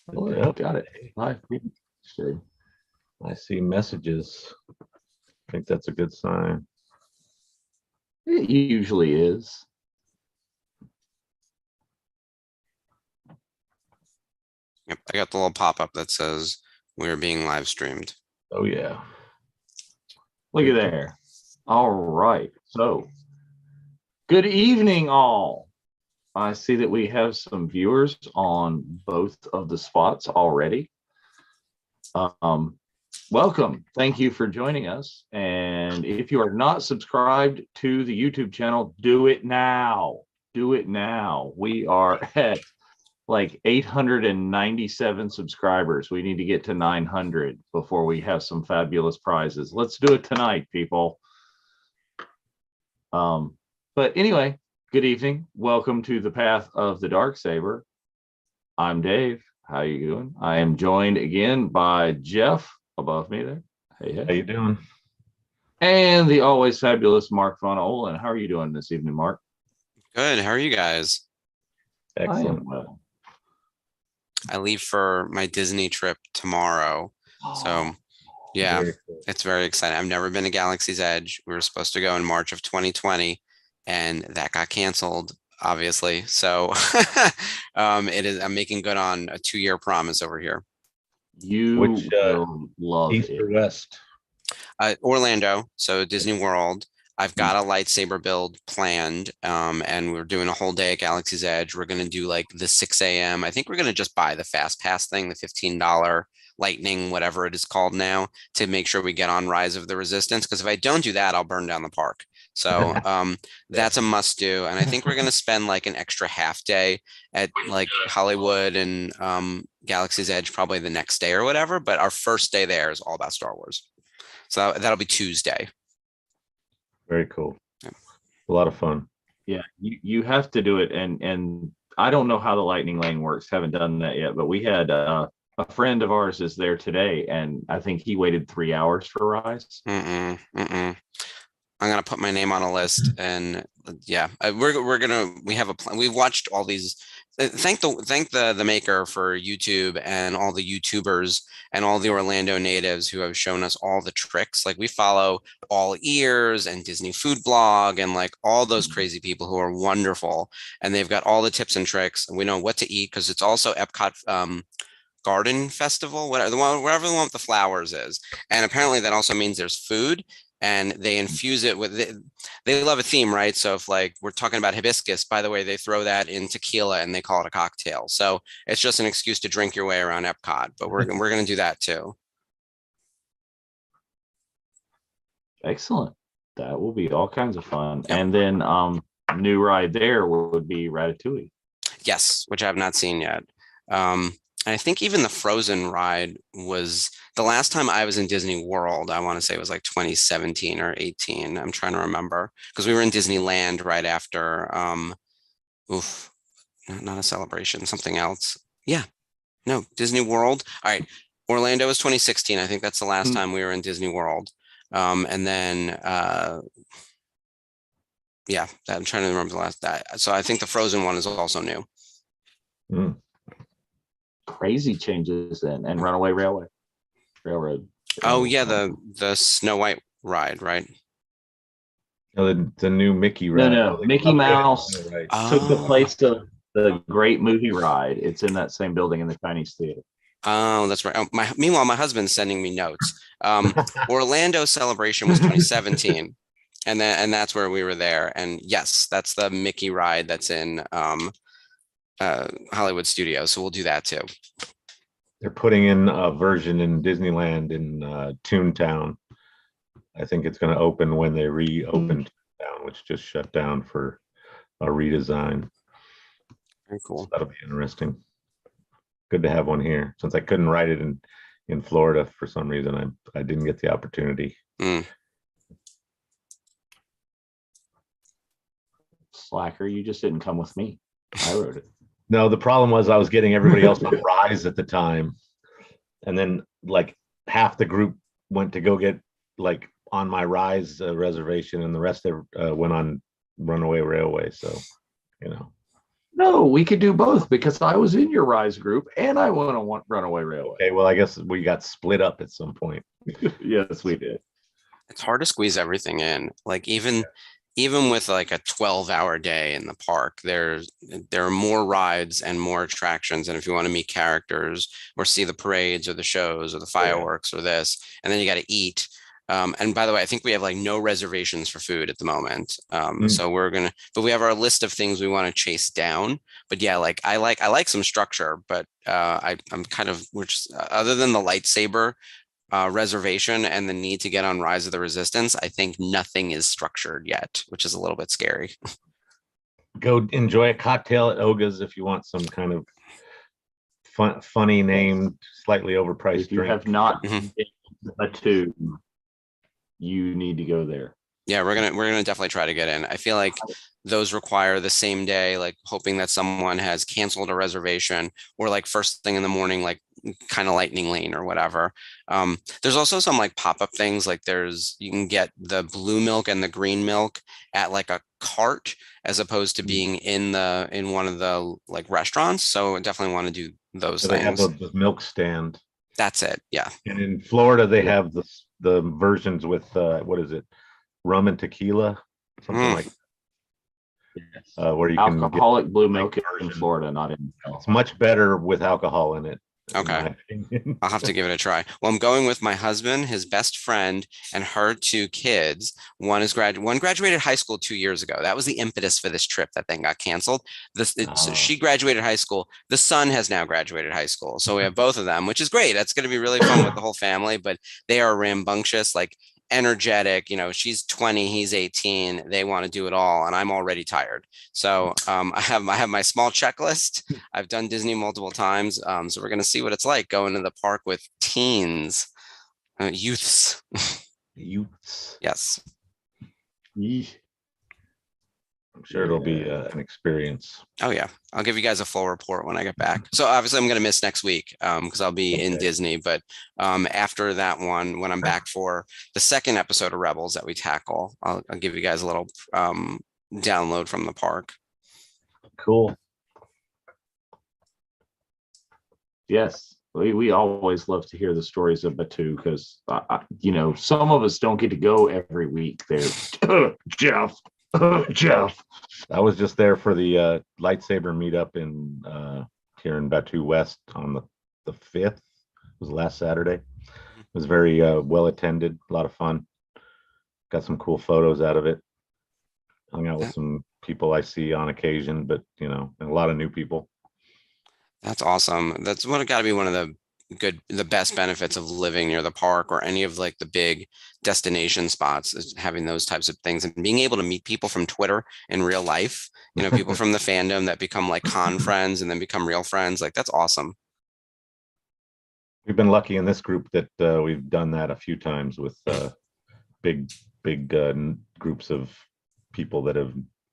Oh, yeah, got it. Live stream. I see messages. I think that's a good sign. It usually is. Yep, I got the little pop-up that says we're being live streamed. Oh, yeah. Look at there. All right. So, good evening, all. I see that we have some viewers on both of the spots already. Welcome. Thank you for joining us. And if you are not subscribed to the YouTube channel, do it now. Do it now. We are at like 897 subscribers. We need to get to 900 before we have some fabulous prizes. Let's do it tonight, people. But anyway, good evening. Welcome to the Path of the Darksaber. I'm Dave. How you doing? I am joined again by Jeff above me there. Hey, hey. How you doing? And the always fabulous Mark Von Olin. How are you doing this evening, Mark? Good. How are you guys? Excellent. Excellent. Well. I leave for my Disney trip tomorrow. So yeah, Very cool. it's very exciting. I've never been to Galaxy's Edge. We were supposed to go in March of 2020 and that got canceled, obviously. So I'm making good on a 2-year promise over here. You Which, will love East it. or west? Orlando, so Disney World. I've got a lightsaber build planned, and we're doing a whole day at Galaxy's Edge. We're going to do like the 6 a.m. I think we're going to just buy the fast pass thing, the $15 lightning, whatever it is called now, to make sure we get on Rise of the Resistance. Because if I don't do that, I'll burn down the park. So that's a must do. And I think we're going to spend like an extra half day at like Hollywood and Galaxy's Edge probably the next day or whatever. But our first day there is all about Star Wars. So that'll be Tuesday. Very cool. Yeah. A lot of fun. Yeah, you have to do it. And I don't know how the lightning lane works. Haven't done that yet. But we had a friend of ours is there today, and I think he waited 3 hours for Rise. I'm gonna put my name on a list, and yeah, we have a plan. We've watched all these. Thank the maker for YouTube and all the YouTubers and all the Orlando natives who have shown us all the tricks. Like we follow All Ears and Disney Food Blog and like all those crazy people who are wonderful, and they've got all the tips and tricks. And we know what to eat because it's also Epcot Garden Festival, whatever the one with the flowers is, and apparently that also means there's food. And they infuse it with, they love a theme, right? So if like we're talking about hibiscus, by the way, they throw that in tequila and they call it a cocktail. So it's just an excuse to drink your way around Epcot, but we're going to do that too. Excellent. That will be all kinds of fun. Yep. And then new ride there would be Ratatouille. Yes, which I have not seen yet. And I think even the Frozen ride was the last time I was in Disney World. I want to say it was like 2017 or 18. I'm trying to remember because we were in Disneyland right after. Not a celebration, something else. Yeah, no, Disney World. All right, Orlando was 2016. I think that's the last time we were in Disney World. And then, yeah, I'm trying to remember the last that. So I think the Frozen one is also new. Crazy changes then, and Runaway Railroad. Oh yeah, the Snow White ride, right? Oh, the new Mickey ride. No, Mickey Mouse took the Oh. place of the great movie ride. It's in that same building in the Chinese theater. Oh, that's right. Meanwhile, my husband's sending me notes. Orlando Celebration was 2017, and that's where we were there. And yes, that's the Mickey ride that's in Hollywood Studios. So we'll do that too. They're putting in a version in Disneyland in Toontown. I think it's going to open when they reopen Toontown, which just shut down for a redesign. Very cool. So that'll be interesting. Good to have one here. Since I couldn't ride it in Florida for some reason, I didn't get the opportunity. Slacker, you just didn't come with me. I wrote it. No, the problem was I was getting everybody else on Rise at the time. And then like half the group went to go get like on my Rise reservation and the rest went on Runaway Railway. So, No, we could do both because I was in your Rise group and I want to Runaway Railway. Okay, well, I guess we got split up at some point. Yes, we did. It's hard to squeeze everything in. Like even with like a 12-hour day in the park, there are more rides and more attractions. And if you want to meet characters or see the parades or the shows or the fireworks or this, and then you got to eat. And by the way, I think we have like no reservations for food at the moment. So but we have our list of things we want to chase down. But yeah, like I like some structure, but I'm kind of, other than the lightsaber reservation and the need to get on Rise of the Resistance, I think nothing is structured yet, which is a little bit scary. Go enjoy a cocktail at Oga's if you want some kind of funny named, slightly overpriced If you drink. have not a two, you need to go there. Yeah, we're gonna definitely try to get in. I feel like those require the same day, like hoping that someone has canceled a reservation, or like first thing in the morning, like kind of lightning lane or whatever. There's also some like pop-up things, like you can get the blue milk and the green milk at like a cart as opposed to being in one of the like restaurants. So I definitely want to do those They have things. the milk stand. That's it. Yeah. And in Florida, they have the versions with what is it? Rum and tequila, something like that. Where you alcoholic can blue milk in Florida, not in. It's much better with alcohol in it. Okay. I'll have to give it a try. Well, I'm going with my husband, his best friend, and her two kids. One graduated high school 2 years ago. That was the impetus for this trip that then got canceled. So she graduated high school. The son has now graduated high school. So we have both of them, which is great. That's going to be really fun with the whole family, but they are rambunctious, like energetic. She's 20, he's 18. They want to do it all, and I'm already tired. So I have my small checklist. I've done Disney multiple times, so we're gonna see what it's like going to the park with teens, youths. Yes. I'm sure it'll be an experience. Oh yeah, I'll give you guys a full report when I get back. So obviously I'm going to miss next week because I'll be in Disney. But after that one, when I'm back for the second episode of Rebels that we tackle, I'll give you guys a little download from the park. Cool. Yes, we always love to hear the stories of Batu because some of us don't get to go every week there. Jeff. I was just there for the lightsaber meetup in here in Batu West on the 5th. It was last Saturday. It was very well attended, a lot of fun. Got some cool photos out of it. Hung out with some people I see on occasion, but and a lot of new people. That's awesome. That's got to be one of the best benefits of living near the park or any of like the big destination spots, is having those types of things and being able to meet people from Twitter in real life, people from the fandom that become like con friends and then become real friends. Like that's awesome. We've been lucky in this group that we've done that a few times with big groups of people that have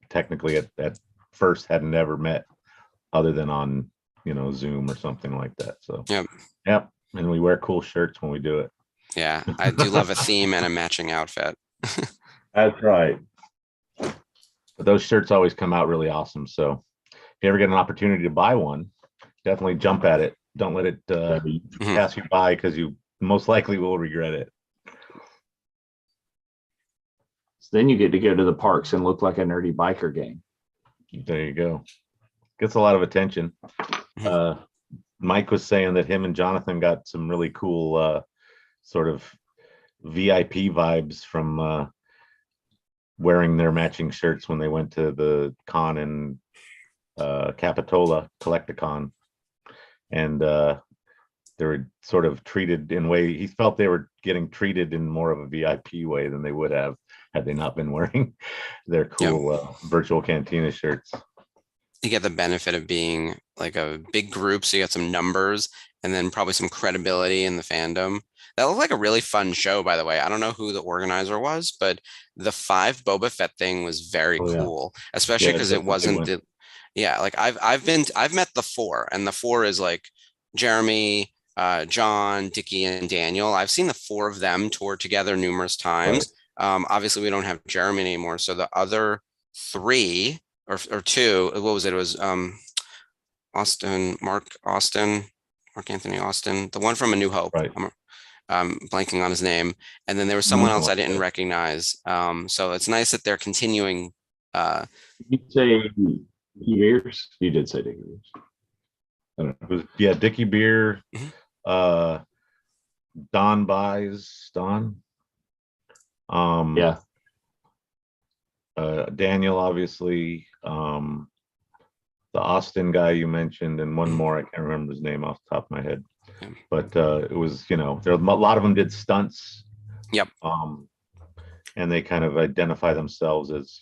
technically at first had never met other than on Zoom or something like that. So yep. And we wear cool shirts when we do it. Yeah, I do love a theme and a matching outfit. That's right. But those shirts always come out really awesome. So if you ever get an opportunity to buy one, definitely jump at it. Don't let it pass you by, because you most likely will regret it. So then you get to go to the parks and look like a nerdy biker gang. There you go. Gets a lot of attention. Mike was saying that him and Jonathan got some really cool sort of VIP vibes from wearing their matching shirts when they went to the con in Capitola, Collecticon. And they were sort of treated in a way, he felt they were getting treated in more of a VIP way than they would have had they not been wearing their cool virtual Cantina shirts. You get the benefit of being like a big group, so you got some numbers and then probably some credibility in the fandom. That looked like a really fun show, by the way. I don't know who the organizer was, but the 5 Boba Fett thing was very cool, especially because it wasn't like I've met the 4, and the 4 is like Jeremy, John, Dickie, and Daniel. I've seen the 4 of them tour together numerous times. Obviously we don't have Jeremy anymore, so the other 3 or two. What was it? It was Mark Anthony Austin, the one from A New Hope. Right. I'm blanking on his name. And then there was someone else I didn't that. recognize. So it's nice that they're continuing. You say Dickie Beers? You did say Dickie Beers. I don't know. It was, Dickie Beer, Mhm. Don buys Don. Yeah. Daniel, obviously, the Austin guy you mentioned, and one more, I can't remember his name off the top of my head. Yeah. But it was, there a lot of them did stunts. Yep. And they kind of identify themselves as,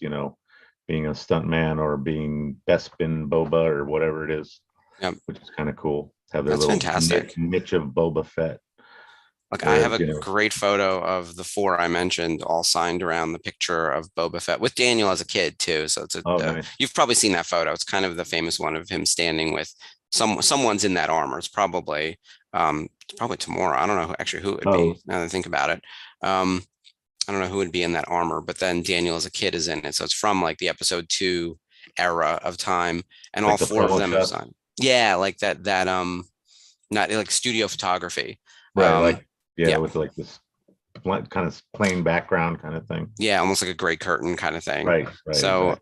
being a stunt man or being Bespin Boba or whatever it is. Yep. Which is kind of cool. Have their That's little fantastic. niche of Boba Fett. Like I have a great photo of the four I mentioned all signed around the picture of Boba Fett with Daniel as a kid too. So it's nice. You've probably seen that photo. It's kind of the famous one of him standing with someone's in that armor. It's probably Tamora. I don't know actually who it would be now that I think about it. I don't know who would be in that armor, but then Daniel as a kid is in it. So it's from like the episode 2 era of time, and like all four of them have signed. Yeah, like that not like studio photography. Right, with like this kind of plain background kind of thing. Yeah, almost like a gray curtain kind of thing. Right. So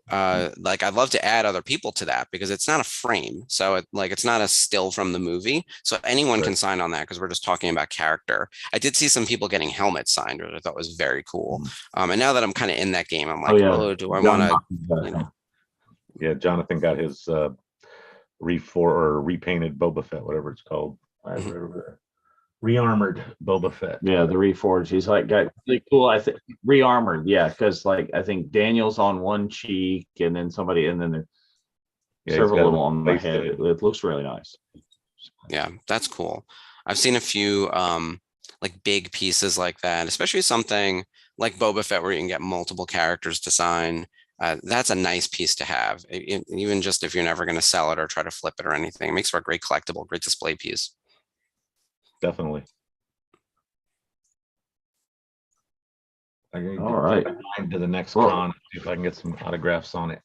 like I'd love to add other people to that because it's not a frame. So it's not a still from the movie. So anyone can sign on that because we're just talking about character. I did see some people getting helmets signed, which I thought was very cool. And now that I'm kind of in that game, I'm like, do I want to, Yeah, Jonathan got his repainted Boba Fett, whatever it's called. Rearmored Boba Fett. Yeah, the reforged. He's like got really cool. I think rearmored. Yeah, because like I think Daniel's on one cheek, and then there's several of them on my head. It looks really nice. Yeah, that's cool. I've seen a few like big pieces like that, especially something like Boba Fett where you can get multiple characters to sign. That's a nice piece to have, even just if you're never going to sell it or try to flip it or anything. It makes for a great collectible, great display piece. Definitely. All right. To the next con, see if I can get some autographs on it.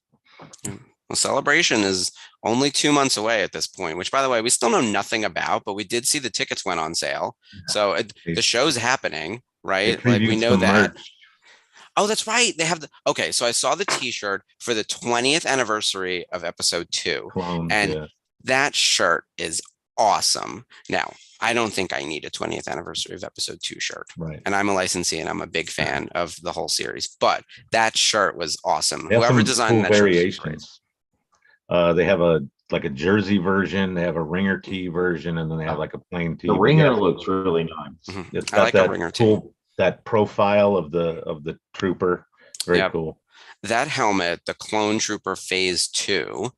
Well, Celebration is only 2 months away at this point, which, by the way, we still know nothing about, but we did see the tickets went on sale. So the show's happening, right? Like we know that. Merch. Oh, that's right. They have okay. So I saw the T-shirt for the 20th anniversary of episode 2, and that shirt is awesome. Now, I don't think I need a 20th anniversary of episode 2 shirt. Right. And I'm a licensee and I'm a big fan of the whole series, but that shirt was awesome. Whoever designed that variations. They have a jersey version, they have a ringer tee version, and then they have like a plain tee. The ringer looks really nice. Mm-hmm. It's got I like that ringer tee. That profile of the trooper. Very cool. That helmet, the Clone Trooper Phase 2,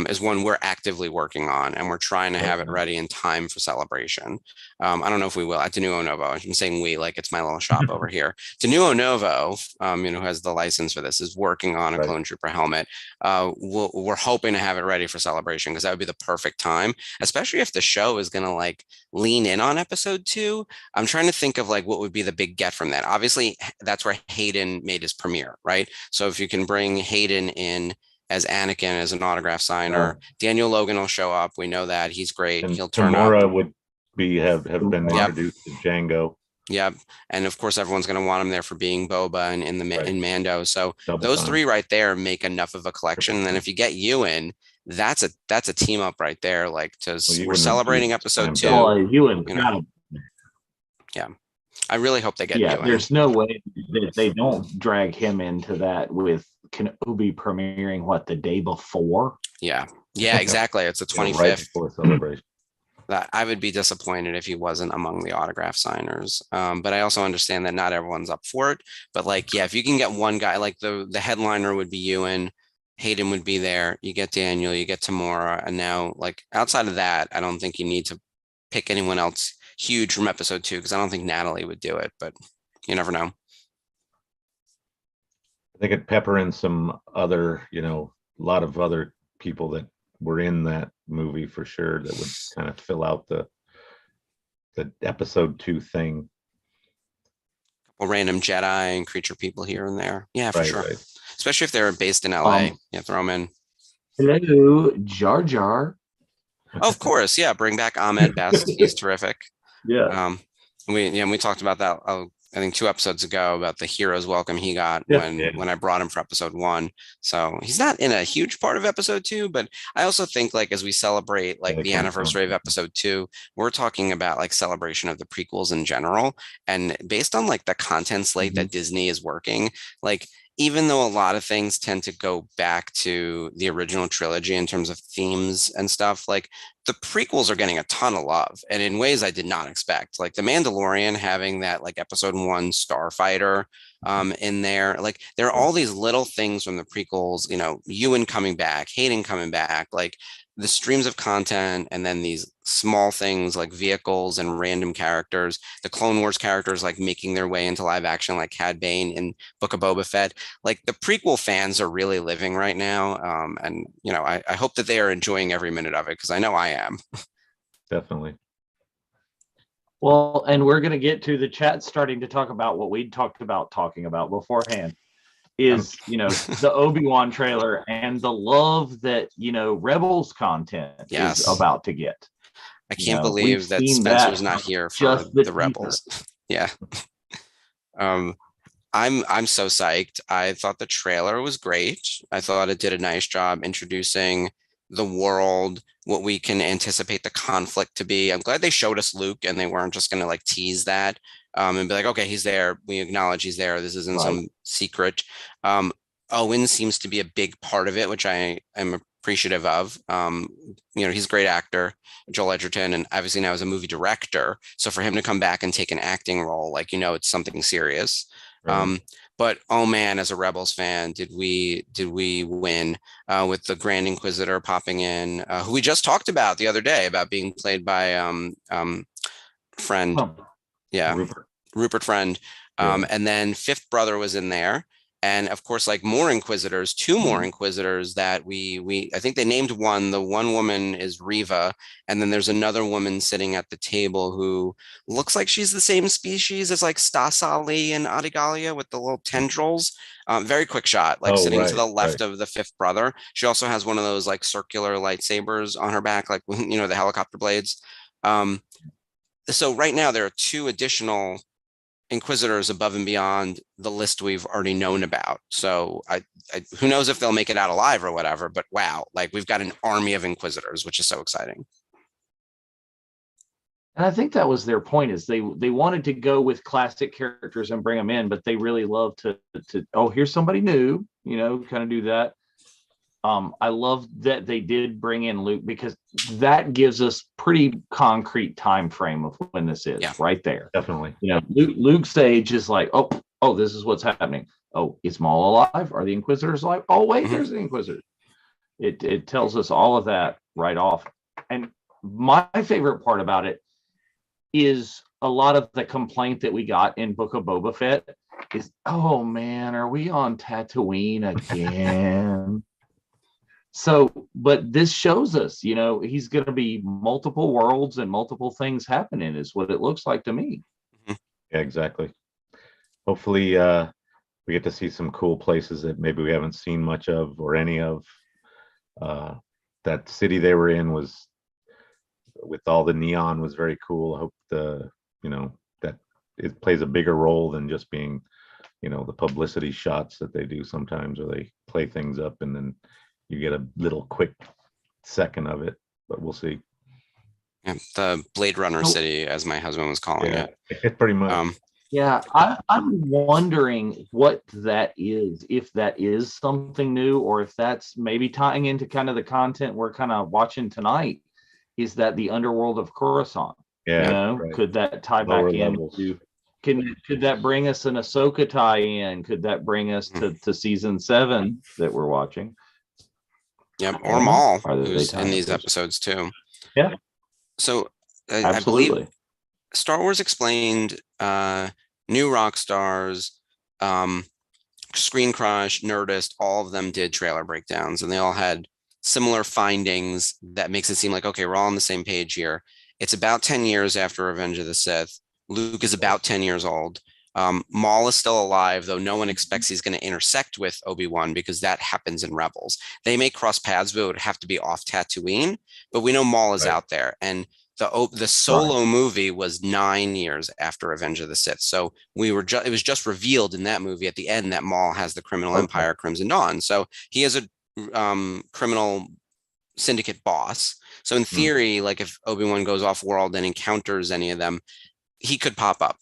is one we're actively working on, and we're trying to have it ready in time for Celebration. I don't know if we will at Denuo Novo. I'm saying we, like it's my little shop over here. Denuo Novo, who has the license for this, is working on a Clone Trooper helmet. We're hoping to have it ready for Celebration because that would be the perfect time, especially if the show is going to lean in on episode 2. I'm trying to think of what would be the big get from that. Obviously, that's where Hayden made his premiere, right? So if you can bring Hayden in as Anakin as an autograph signer, Daniel Logan will show up. We know that he's great. And he'll turn Tamora up. Would have been introduced to Django. Yep, and of course everyone's going to want him there for being Boba and in Mando. So those 3 right there make enough of a collection. And then if you get Ewan, that's a team up right there. We're celebrating episode 2. Ewan, yeah. I really hope they get Ewan. There's no way that they don't drag him into that with Kenobi premiering the day before. Yeah, exactly. It's the 25th. Right before Celebration. That I would be disappointed if he wasn't among the autograph signers. But I also understand that not everyone's up for it. But if you can get one guy, the headliner would be Ewan, Hayden would be there. You get Daniel, you get Tamora, and now outside of that, I don't think you need to pick anyone else huge from episode 2 because I don't think Natalie would do it. But you never know. They could pepper in some other, a lot of other people that were in that movie for sure that would kind of fill out the episode 2 thing. A couple random Jedi and creature people here and there. Yeah, for sure. Right. especially if they're based in LA. Yeah, throw them in. Hello, Jar Jar. Oh, of course, yeah. Bring back Ahmed Best. He's terrific. Yeah. We talked about that. I think 2 episodes ago about the hero's welcome he got when I brought him for episode 1. So he's not in a huge part of episode 2, but I also think like as we celebrate like the anniversary of episode 2, we're talking about like celebration of the prequels in general. And based on like the content slate that Disney is working, like even though a lot of things tend to go back to the original trilogy in terms of themes and stuff, like the prequels are getting a ton of love and in ways I did not expect. Like the Mandalorian having that like episode 1 starfighter in there. Like there are all these little things from the prequels, you know, Ewan coming back, Hayden coming back, like the streams of content, and then these small things like vehicles and random characters, the Clone Wars characters like making their way into live action, like Cad Bane in Book of Boba Fett. Like the prequel fans are really living right now. And, you know, I hope that they are enjoying every minute of it because I know I am. Definitely. Well, and we're going to get to the chat starting to talk about what we talked about talking about beforehand is, you know, the Obi-Wan trailer and the love that, you know, Rebels content is about to get. I can't believe that Spencer's not here for the Rebels. Yeah. I'm so psyched. I thought the trailer was great. I thought it did a nice job introducing the world, what we can anticipate the conflict to be. I'm glad they showed us Luke and they weren't just going to like tease that and be like, okay, he's there. We acknowledge he's there. This isn't some secret. Owen seems to be a big part of it, which I am appreciative of. You know, he's a great actor, Joel Edgerton, and obviously now is a movie director. So for him to come back and take an acting role, like, you know, it's something serious. Right. But oh man, as a Rebels fan, did we win with the Grand Inquisitor popping in, who we just talked about the other day about being played by Friend, Rupert Friend, and then Fifth Brother was in there. And of course, like more Inquisitors, 2 more Inquisitors that I think they named one. The one woman is Riva, and then there's another woman sitting at the table who looks like she's the same species as like Stas Ali and Adigalia with the little tendrils. Very quick shot, like sitting to the left of the Fifth Brother. She also has one of those like circular lightsabers on her back, like, you know, the helicopter blades. So right now there are 2 additional Inquisitors above and beyond the list we've already known about. So I who knows if they'll make it out alive or whatever, but wow, like we've got an army of Inquisitors, which is so exciting. And I think that was their point, is they wanted to go with classic characters and bring them in, but they really love to here's somebody new, you know, kind of do that. I love that they did bring in Luke because that gives us pretty concrete time frame of when this is right there. Definitely. You know, Luke's age is like, oh, this is what's happening. Oh, is Maul alive? Are the Inquisitors alive? Oh, wait, there's the Inquisitors. It tells us all of that right off. And my favorite part about it is a lot of the complaint that we got in Book of Boba Fett is, oh man, are we on Tatooine again? So, but this shows us, you know, he's going to be multiple worlds and multiple things happening is what it looks like to me. Yeah, exactly. Hopefully we get to see some cool places that maybe we haven't seen much of or any of. That city they were in was, with all the neon, was very cool. I hope that it plays a bigger role than just being, you know, the publicity shots that they do sometimes, or they play things up and then you get a little quick second of it, but we'll see. Yeah, the Blade Runner city, as my husband was calling it. Pretty much. I'm wondering what that is, if that is something new, or if that's maybe tying into kind of the content we're kind of watching tonight. Is that the underworld of Coruscant? Yeah. You know, could that tie back into? Could that bring us an Ahsoka tie-in? Could that bring us to season 7 that we're watching? Yep, or Maul, who's in these episodes too. Yeah. So I believe Star Wars Explained, New Rock Stars, Screen Crush, Nerdist, all of them did trailer breakdowns, and they all had similar findings that makes it seem like, okay, we're all on the same page here. It's about 10 years after Revenge of the Sith. Luke is about 10 years old. Maul is still alive, though no one expects he's going to intersect with Obi-Wan because that happens in Rebels. They may cross paths, but it would have to be off Tatooine. But we know Maul is out there, and the Solo movie was 9 years after Revenge of the Sith. So it was just revealed in that movie at the end that Maul has the criminal empire Crimson Dawn. So he has a criminal syndicate boss. So in theory, like if Obi-Wan goes off world and encounters any of them, he could pop up.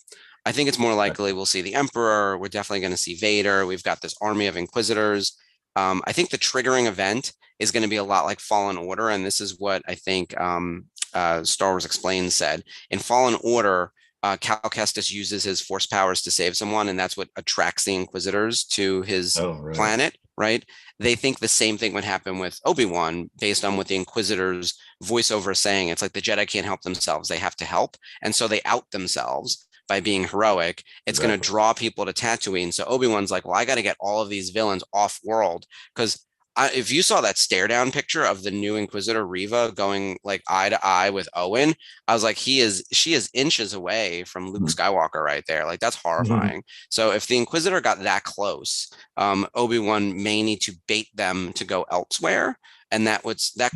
I think it's more likely we'll see the Emperor. We're definitely going to see Vader. We've got this army of Inquisitors. I think the triggering event is going to be a lot like Fallen Order, and this is what I think Star Wars Explained said. In Fallen Order, Cal Kestis uses his force powers to save someone, and that's what attracts the Inquisitors to his planet, right? They think the same thing would happen with Obi-Wan based on what the Inquisitors voiceover is saying. It's like the Jedi can't help themselves. They have to help. And so they out themselves by being heroic. It's going to draw people to Tatooine. So Obi-Wan's like, well, I got to get all of these villains off world, because if you saw that stare down picture of the new Inquisitor Reva going like eye to eye with Owen, I was like, she is inches away from Luke Skywalker right there. Like, that's horrifying. So if the Inquisitor got that close, Obi-Wan may need to bait them to go elsewhere. And that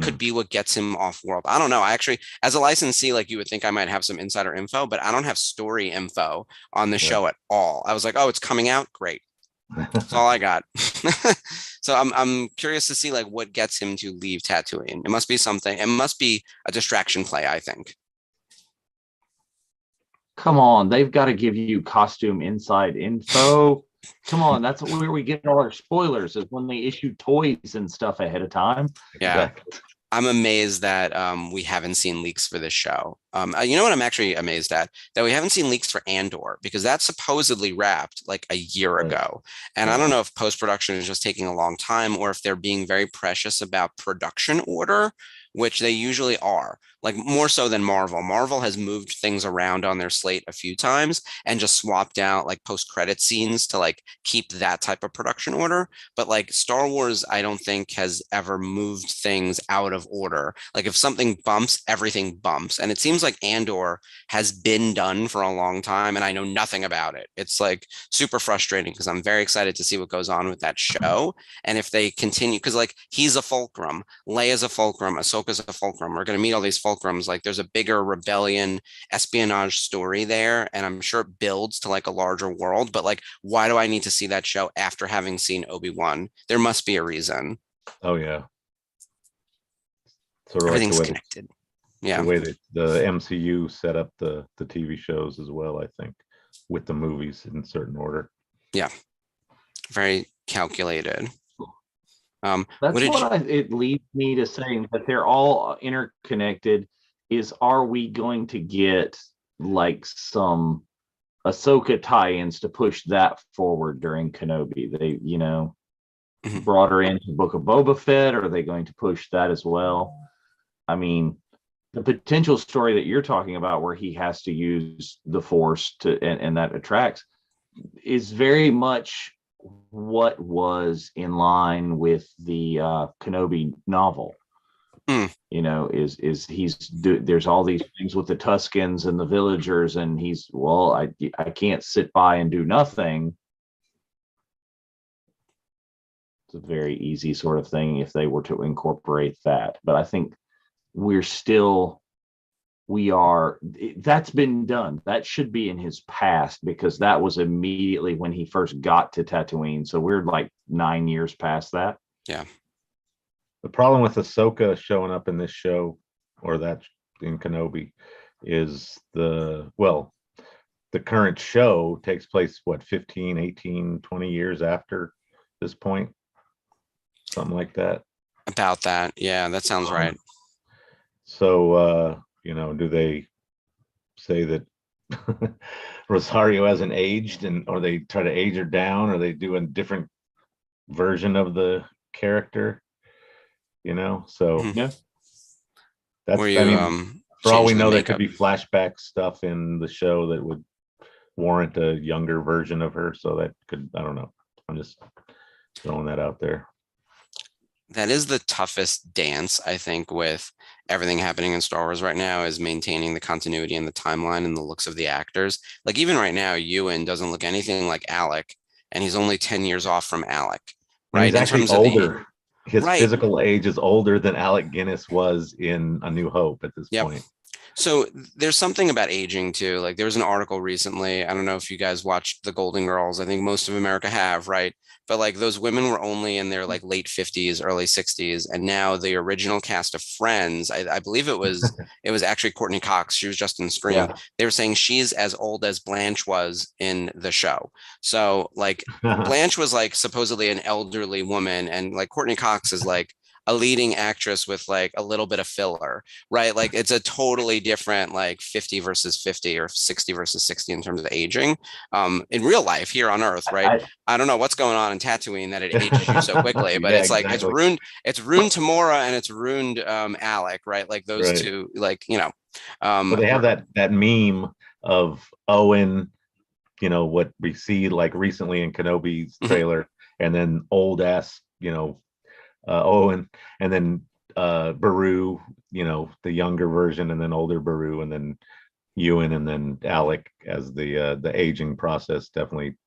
could be what gets him off world. I don't know. I actually, as a licensee, like, you would think I might have some insider info, but I don't have story info on the show at all. I was like, oh, it's coming out. Great. That's all I got. So I'm curious to see like what gets him to leave Tatooine. It must be something. It must be a distraction play, I think. Come on, they've got to give you costume inside info. Come on, that's where we get all our spoilers, is when they issue toys and stuff ahead of time. Yeah. I'm amazed that we haven't seen leaks for this show. You know what I'm actually amazed at? That we haven't seen leaks for Andor, because that's supposedly wrapped like a year ago. And I don't know if post-production is just taking a long time, or if they're being very precious about production order, which they usually are. Like, more so than Marvel. Marvel has moved things around on their slate a few times and just swapped out like post-credit scenes to like keep that type of production order. But like Star Wars, I don't think has ever moved things out of order. Like, if something bumps, everything bumps. And it seems like Andor has been done for a long time, and I know nothing about it. It's like super frustrating, because I'm very excited to see what goes on with that show. And if they continue, because like he's a fulcrum, Leia's a fulcrum, Ahsoka's a fulcrum. We're going to meet all these fulcrums. Like, there's a bigger rebellion espionage story there, and I'm sure it builds to like a larger world. But like, why do I need to see that show after having seen Obi-Wan? There must be a reason. Oh yeah. So everything's connected. Yeah. The way that the MCU set up the TV shows as well, I think, with the movies in certain order. Yeah. Very calculated. That's it leads me to saying that they're all interconnected. Is, are we going to get like some Ahsoka tie-ins to push that forward during Kenobi? They, brought her into Book of Boba Fett. Are they going to push that as well? I mean, the potential story that you're talking about, where he has to use the Force and that attracts, is very much what was in line with the Kenobi novel. There's all these things with the Tuskens and the villagers, and I can't sit by and do nothing. It's a very easy sort of thing if they were to incorporate that. But I think that's been done. That should be in his past, because that was immediately when he first got to Tatooine. So we're like 9 years past that. Yeah. The problem with Ahsoka showing up in this show, or that in Kenobi, is the current show takes place, 15, 18, 20 years after this point? Something like that. About that. Yeah, that sounds right. So, do they say that Rosario hasn't aged, or they try to age her down, or they do a different version of the character? So yeah, that's, for all we know, there could be flashback stuff in the show that would warrant a younger version of her. So that could, I don't know. I'm just throwing that out there. that is the toughest dance, I think, with everything happening in Star Wars right now, is maintaining the continuity and the timeline and the looks of the actors. Like even right now, Ewan doesn't look anything like Alec, and he's only 10 years off from Alec, And right? he's In actually terms of the older. His right. physical age is older than Alec Guinness was in A New Hope at this Yep. point. So there's something about aging too. Like there was an article recently. I don't know if you guys watched The Golden Girls. I think most of America have, right? But like those women were only in their like late 50s, early 60s, and now the original cast of Friends, I believe it was actually Courtney Cox. She was just in Scream. Yeah. They were saying she's as old as Blanche was in the show. So like Blanche was like supposedly an elderly woman, and like Courtney Cox is like a leading actress with like a little bit of filler, right? Like it's a totally different like 50 versus 50 or 60 versus 60 in terms of aging. In real life here on Earth, right? I don't know what's going on in Tatooine that it ages you so quickly, but Yeah, it's like exactly. it's ruined Tamora and it's ruined Alec, right? Like those Right. two, like Well, they have that meme of Owen, what we see like recently in Kenobi's trailer, and then old ass, Owen, and then Baru, the younger version, and then older Baru, and then Ewan, and then Alec, as the aging process definitely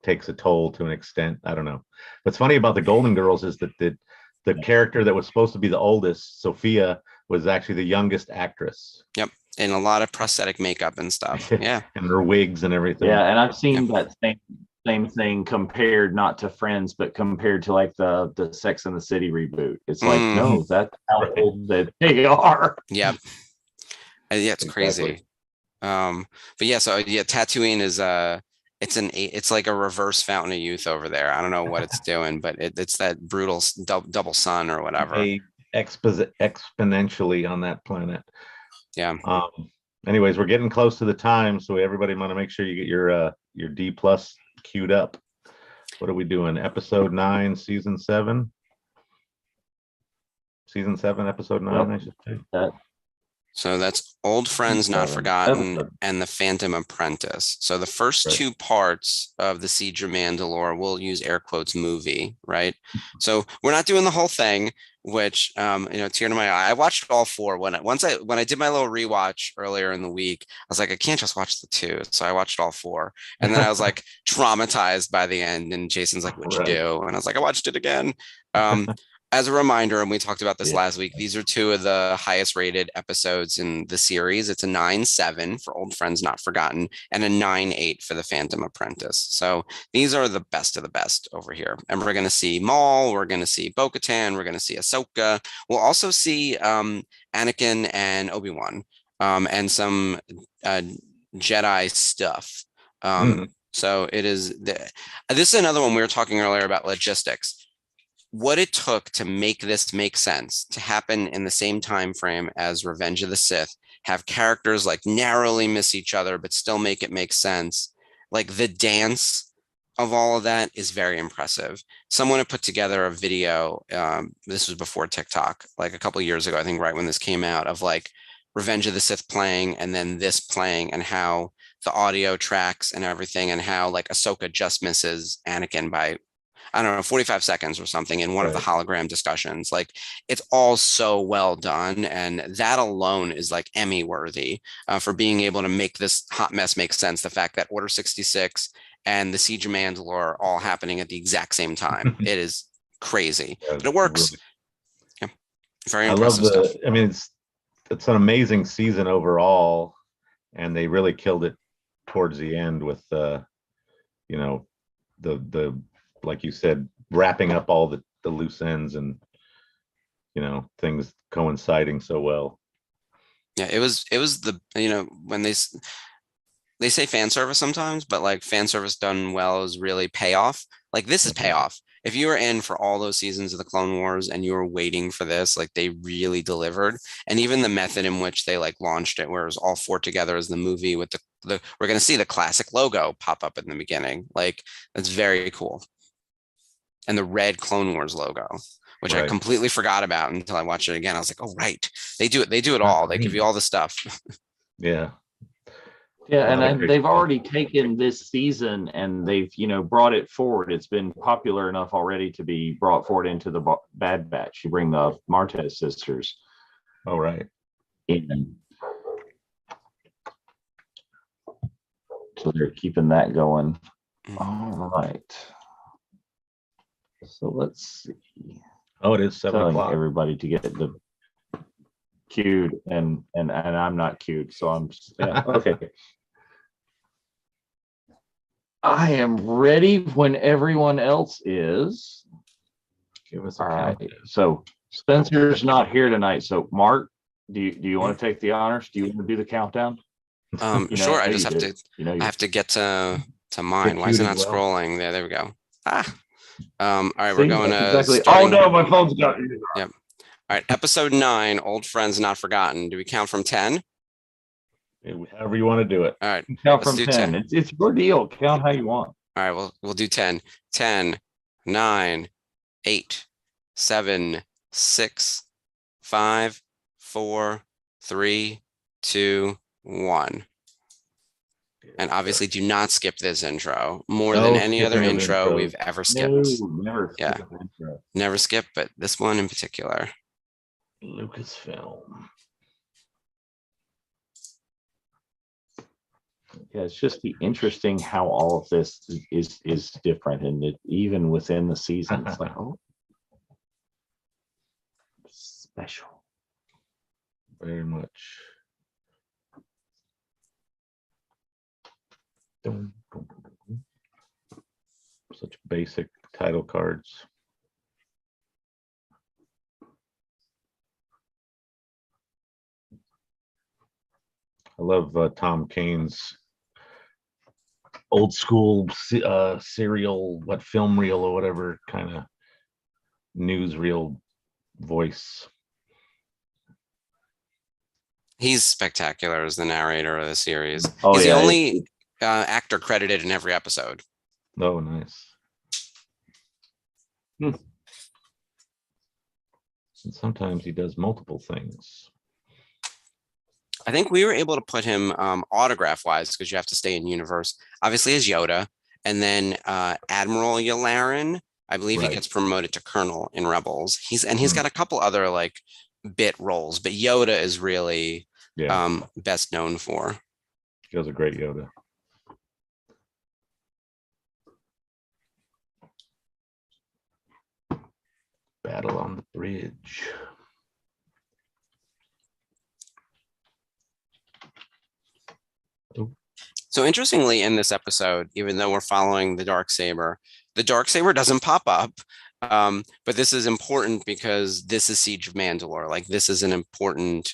takes a toll to an extent. I don't know. What's funny about the Golden Girls is that the character that was supposed to be the oldest, Sophia, was actually the youngest actress. Yep. And a lot of prosthetic makeup and stuff. Yeah. And her wigs and everything. Yeah, and I've seen Yep. that same thing compared not to Friends, but compared to like the Sex and the City reboot. It's like, no, that's how old that they are. Yep. Yeah, it's crazy. But yeah, so yeah, Tatooine is it's like a reverse Fountain of Youth over there. I don't know what it's doing, but it's that brutal double sun or whatever. Exponentially on that planet. Yeah. Anyways, we're getting close to the time, so everybody want to make sure you get your D+ queued up. What are we doing? Episode 9, season 7. Season 7, episode 9, I should say. So that's Old Friends Not Forgotten and The Phantom Apprentice. So the first two parts of the Siege of Mandalore, we'll use air quotes movie, right? So we're not doing the whole thing, which tear to my eye. I watched all 4 when I did my little rewatch earlier in the week. I was like, I can't just watch the 2, so I watched all 4, and then I was like traumatized by the end. And Jason's like, "What'd you do?" And I was like, "I watched it again." As a reminder, and we talked about this last week, these are 2 of the highest rated episodes in the series. It's a 9.7 for Old Friends Not Forgotten and a 9.8 for The Phantom Apprentice. So these are the best of the best over here. And we're going to see Maul, we're going to see Bo-Katan, we're going to see Ahsoka. We'll also see Anakin and Obi-Wan and some Jedi stuff. So it is, this is another one we were talking earlier about logistics. What it took to make this make sense, to happen in the same time frame as Revenge of the Sith, have characters like narrowly miss each other but still make it make sense. Like the dance of all of that is very impressive. Someone had put together a video, this was before TikTok, like a couple of years ago, I think right when this came out, of like Revenge of the Sith playing and then this playing, and how the audio tracks and everything, and how like Ahsoka just misses Anakin by, I don't know, 45 seconds or something in one of the hologram discussions. Like it's all so well done. And that alone is like Emmy worthy for being able to make this hot mess make sense. The fact that Order 66 and the Siege of Mandalore are all happening at the exact same time. It is crazy, but it works. Really. Yeah. Very impressive stuff. I mean, it's an amazing season overall, and they really killed it towards the end with the like you said, wrapping up all the loose ends and things coinciding so well. Yeah, it was the when they say fan service sometimes, but like fan service done well is really payoff. Like this is payoff. If you were in for all those seasons of the Clone Wars and you were waiting for this, like they really delivered. And even the method in which they like launched it, where it was all 4 together as the movie with the we're going to see the classic logo pop up in the beginning. Like that's very cool. And the red Clone Wars logo, which I completely forgot about until I watched it again. I was like, oh, right. They do it all. They give you all the stuff. Yeah. Yeah, and Another they've great- already taken this season and they've, brought it forward. It's been popular enough already to be brought forward into the Bad Batch. You bring the Martez sisters Oh, right. in. So they're keeping that going. All right. So let's see. Oh, it is 7 Telling o'clock. everybody to get the queued and I'm not queued, so I'm okay. I am ready when everyone else is. Give us a All right. countdown. So Spencer's not here tonight. So Mark, do you want to take the honors? Do you want to do the countdown? Sure. I just you have do. to. I have to get to mine. Why is it queued not as well. scrolling? There we go. All right, See, we're going to exactly. starting. Oh no, my phone's got you. Yep. All right, episode 9, Old Friends Not Forgotten. Do we count from 10? However you want to do it. All right. Count Let's from do 10. It's your deal. Count how you want. All right, we'll do 10. 10, 9, 8, 7, 6, 5, 4, 3, 2, 1. And obviously do not skip this intro more than No any other skipping of intro intros. we've ever skipped. No, never. Yeah. skip an intro. Never skip, but this one in particular. Lucasfilm. Yeah, it's just interesting how all of this is different, and it even within the season, it's like, oh, special. Very much. Such basic title cards. I love Tom Kane's old school serial, film reel or whatever kind of newsreel voice. He's spectacular as the narrator of the series. Oh, He's yeah, the only actor credited in every episode. Oh, nice. Hmm. And sometimes he does multiple things. I think we were able to put him autograph wise because you have to stay in universe. Obviously, as Yoda, and then Admiral Yularen. I believe Right. he gets promoted to Colonel in Rebels. He's Hmm. got a couple other like bit roles, but Yoda is really best known for. He does a great Yoda. Battle on the bridge. So interestingly, in this episode, even though we're following the Darksaber doesn't pop up. But this is important because this is Siege of Mandalore. Like this is an important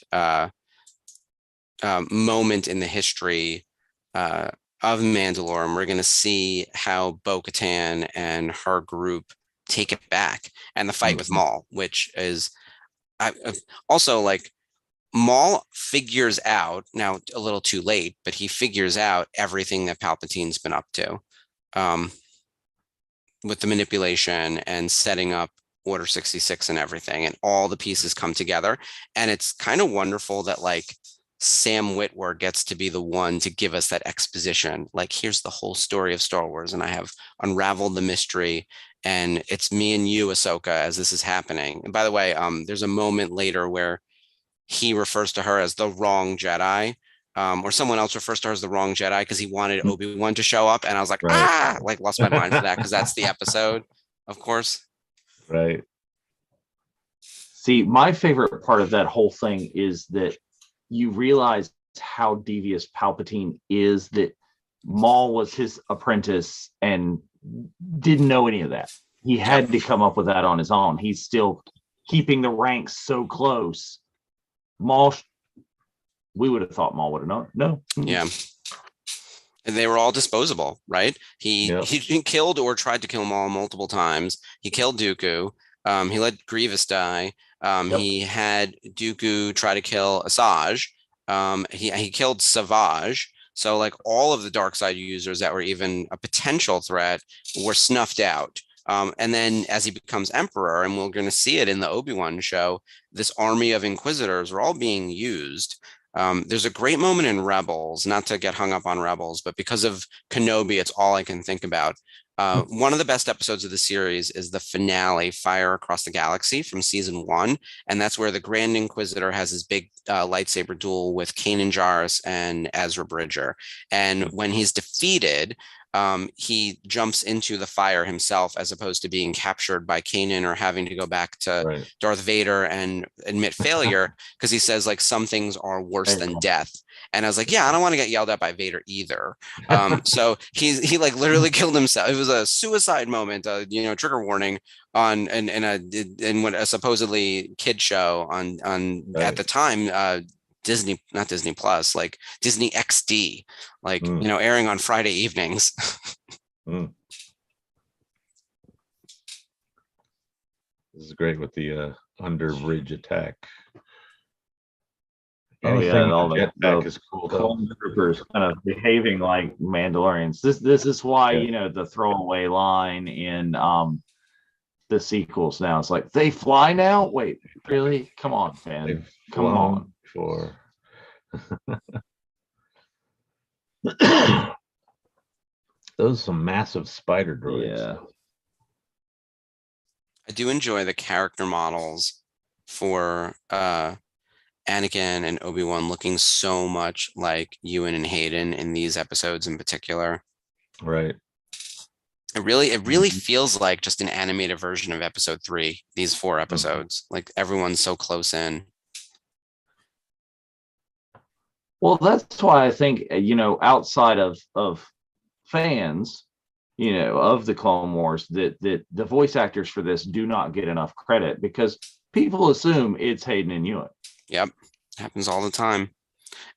moment in the history of Mandalore, and we're going to see how Bo-Katan and her group take it back, and the fight with Maul, which is also like Maul figures out, now a little too late, but he figures out everything that Palpatine's been up to with the manipulation and setting up Order 66 and everything, and all the pieces come together. And it's kind of wonderful that like Sam Witwer gets to be the one to give us that exposition. Like, here's the whole story of Star Wars, and I have unraveled the mystery, and it's me and you, Ahsoka, as this is happening. And by the way, there's a moment later where he refers to her as the wrong Jedi, or someone else refers to her as the wrong Jedi because he wanted Obi-Wan to show up. And I was like, Right. like lost my mind for that because that's the episode, of course. Right. See, my favorite part of that whole thing is that you realize how devious Palpatine is, that Maul was his apprentice and didn't know any of that. He had to come up with that on his own. He's still keeping the ranks so close. Maul, we would have thought Maul would have known. No. Yeah. And they were all disposable, right? He killed or tried to kill Maul multiple times. He killed Dooku. He let Grievous die. He had Dooku try to kill Asajj. He killed Savage. So like all of the dark side users that were even a potential threat were snuffed out. And then as he becomes emperor, and we're going to see it in the Obi-Wan show, this army of inquisitors are all being used. There's a great moment in Rebels, not to get hung up on Rebels, but because of Kenobi, it's all I can think about. One of the best episodes of the series is the finale, Fire Across the Galaxy from season 1. And that's where the Grand Inquisitor has his big lightsaber duel with Kanan Jarrus and Ezra Bridger. And when he's defeated, he jumps into the fire himself as opposed to being captured by Kanan or having to go back to Darth Vader and admit failure, because he says like some things are worse than death. And I was like, yeah, I don't want to get yelled at by Vader either. So he like literally killed himself. It was a suicide moment, trigger warning on in what a supposedly kid show on at the time, Disney, not Disney Plus, like Disney XD, like, airing on Friday evenings. This is great with the under bridge attack. Anything all the jetpack is cool. Clone troopers kind of behaving like Mandalorians. This is why the throwaway line in the sequels now. It's like, they fly now? Wait, really? Come on, man. Come on. For those some massive spider droids. Yeah. I do enjoy the character models for Anakin and Obi-Wan looking so much like Ewan and Hayden in these episodes in particular. Right. It really feels like just an animated version of episode 3, these 4 episodes. Like everyone's so close in. Well, that's why I think, outside of fans, of the Clone Wars, that the voice actors for this do not get enough credit, because people assume it's Hayden and Ewan. Yep. Happens all the time.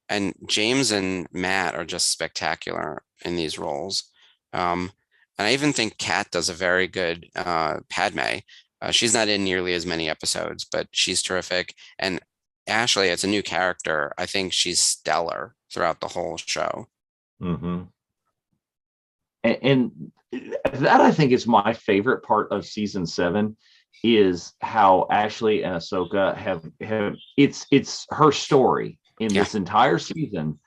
And James and Matt are just spectacular in these roles. And I even think Kat does a very good Padme. She's not in nearly as many episodes, but she's terrific. And Ashley, it's a new character. I think she's stellar throughout the whole show. Mm-hmm. And that, I think, is my favorite part of season 7, is how Ashley and Ahsoka have it's her story in this entire season.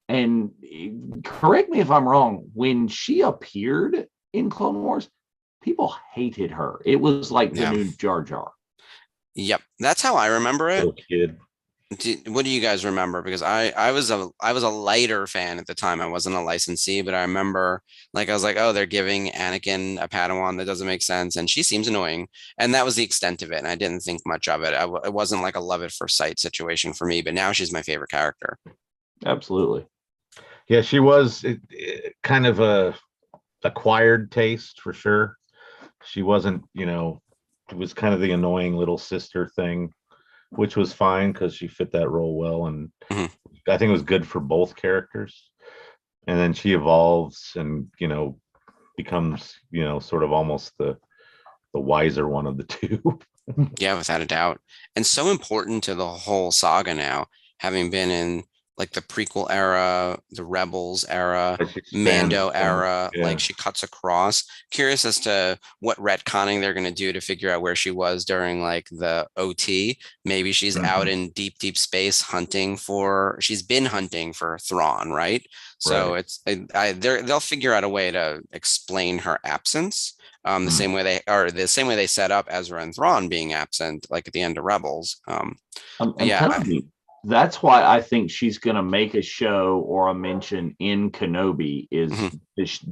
And correct me if I'm wrong, when she appeared in Clone Wars, people hated her. It was like the new Jar Jar. Yep, that's how I remember it. Little kid. What do you guys remember? Because I was a lighter fan at the time. I wasn't a licensee, but I remember I was like, oh, they're giving Anakin a Padawan. That doesn't make sense, and she seems annoying. And that was the extent of it. And I didn't think much of it. It wasn't like a love at first sight situation for me. But now she's my favorite character. Absolutely. Yeah, she was kind of a acquired taste for sure. She wasn't, it was kind of the annoying little sister thing, which was fine because she fit that role well. And I think it was good for both characters. And then she evolves and, becomes, sort of almost the wiser one of the two. Yeah, without a doubt. And so important to the whole saga now, having been in like the prequel era, the Rebels era, Mando era, like she cuts across. Curious as to what retconning they're going to do to figure out where she was during like the OT. Maybe she's out in deep, deep space she's been hunting for Thrawn, right? So they'll figure out a way to explain her absence. The same way they set up Ezra and Thrawn being absent, like at the end of Rebels. That's why I think she's going to make a show or a mention in Kenobi is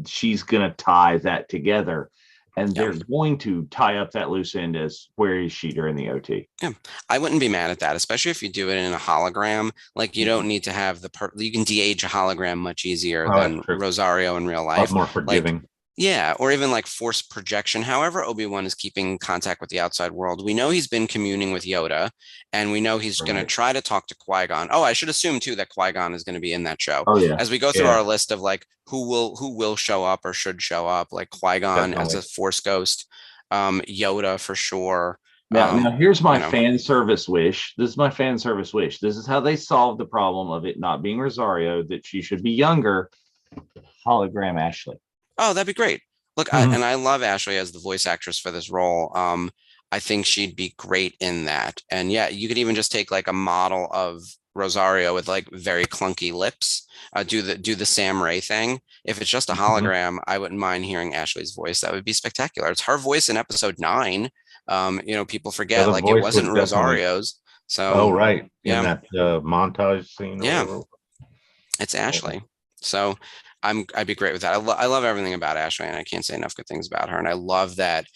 she's going to tie that together, and they're going to tie up that loose end as where is she during the OT. Yeah, I wouldn't be mad at that, especially if you do it in a hologram. Like you don't need to have you can de-age a hologram much easier than Rosario in real life. More forgiving. Yeah, or even like force projection. However, Obi-Wan is keeping contact with the outside world. We know he's been communing with Yoda, and we know he's going to try to talk to Qui-Gon. Oh, I should assume too that Qui-Gon is going to be in that show. Oh yeah. As we go through our list of like who will show up or should show up, like Qui-Gon as a Force ghost, Yoda for sure. Now here's my fan service wish. This is my fan service wish. This is how they solved the problem of it not being Rosario, that she should be younger. Hologram Ashley. Oh, that'd be great. Look, I love Ashley as the voice actress for this role. I think she'd be great in that. And yeah, you could even just take like a model of Rosario with like very clunky lips do the Sam Ray thing. If it's just a Mhm. hologram, I wouldn't mind hearing Ashley's voice. That would be spectacular. It's her voice in episode 9. People forget The like it voice was wasn't definitely. Rosario's. Oh, So right. In yeah, that montage scene or yeah, whatever. it's Ashley. So I'd be great with that. I love everything about Ashley, and I can't say enough good things about her. And I love that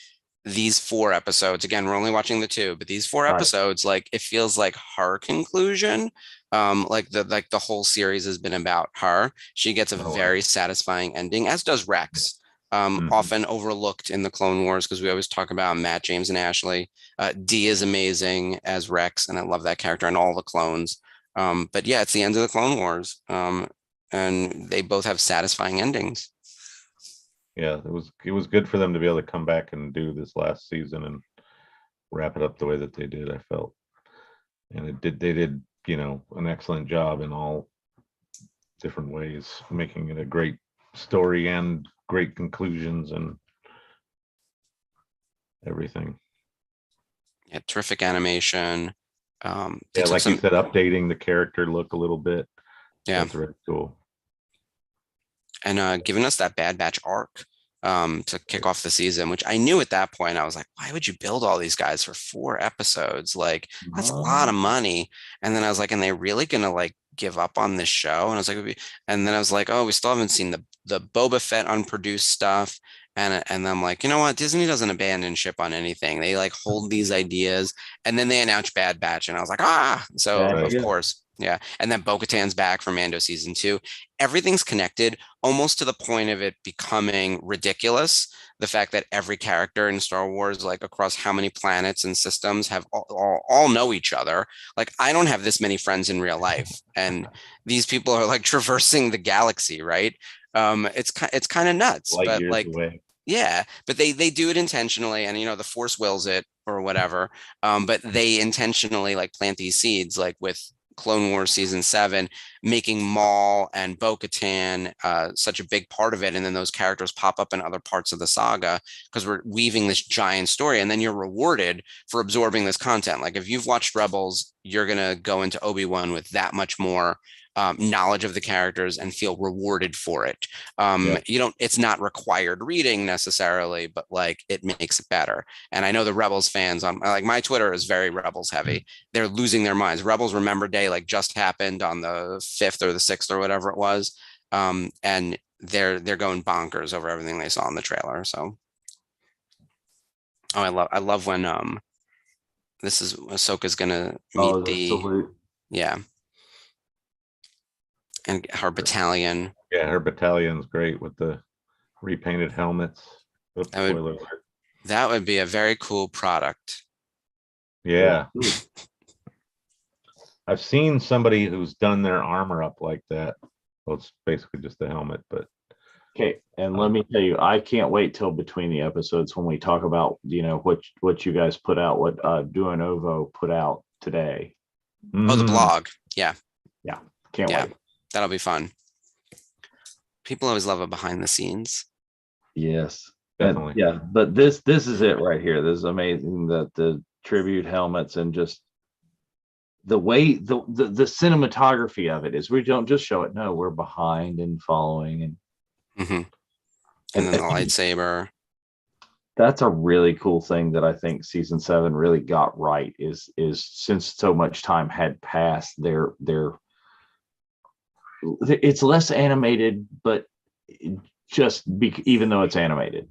these 4 episodes, again, we're only watching the 2, but these 4 Right. episodes, like it feels like her conclusion. Like the whole series has been about her. She gets a Oh, wow. very satisfying ending, as does Rex. Mhm. Often overlooked in the Clone Wars because we always talk about Matt, James, and Ashley. Dee is amazing as Rex, and I love that character and all the clones. But yeah, it's the end of the Clone Wars, and they both have satisfying endings. Yeah, it was good for them to be able to come back and do this last season and wrap it up the way that they did, I felt. And they did, an excellent job in all different ways, making it a great story and great conclusions and everything. Yeah, terrific animation. Yeah, like you said, updating the character look a little bit. Yeah, that's really cool. And giving us that Bad Batch arc to kick off the season, which I knew at that point, I was like, why would you build all these guys for 4 episodes? Like, that's a lot of money. And then I was like, and they really gonna like give up on this show? And I was like, and then I was like, oh, we still haven't seen the Boba Fett unproduced stuff. And then I'm like, you know what? Disney doesn't abandon ship on anything. They like hold these ideas, and then they announce Bad Batch, and I was like, so of course, yeah. And then Bo-Katan's back for Mando season 2. Everything's connected almost to the point of it becoming ridiculous. The fact that every character in Star Wars, like across how many planets and systems, have all know each other. Like, I don't have this many friends in real life, and these people are like traversing the galaxy, right? It's kind of nuts, Light but years like, away. yeah, but they do it intentionally, and the Force wills it or whatever. But they intentionally like plant these seeds, like with Clone Wars season 7, making Maul and Bo-Katan such a big part of it, and then those characters pop up in other parts of the saga because we're weaving this giant story, and then you're rewarded for absorbing this content. Like if you've watched Rebels, you're gonna go into Obi-Wan with that much more knowledge of the characters and feel rewarded for it. It's not required reading necessarily, but like it makes it better. And I know the Rebels fans, like my Twitter is very Rebels heavy. They're losing their minds. Rebels Remember Day like just happened on the 5th or the 6th or whatever it was. And they're going bonkers over everything they saw in the trailer. So I love when this is Ahsoka's gonna meet yeah. And her battalion. Yeah, her battalion's great with the repainted helmets. Oops, that would be a very cool product. Yeah. I've seen somebody who's done their armor up like that. Well, it's basically just the helmet, but okay. And let me tell you, I can't wait till between the episodes when we talk about, what you guys put out, what Duonovo put out today. Oh, the blog. Yeah. Yeah. Can't wait. That'll be fun. People always love a behind the scenes. Yes, definitely. Yeah, but this is it right here. This is amazing, that the tribute helmets and just the way the cinematography of it is. We don't just show it. No, we're behind and following and and then the lightsaber. That's a really cool thing that I think season 7 really got right is since so much time had passed, it's less animated, but even though it's animated,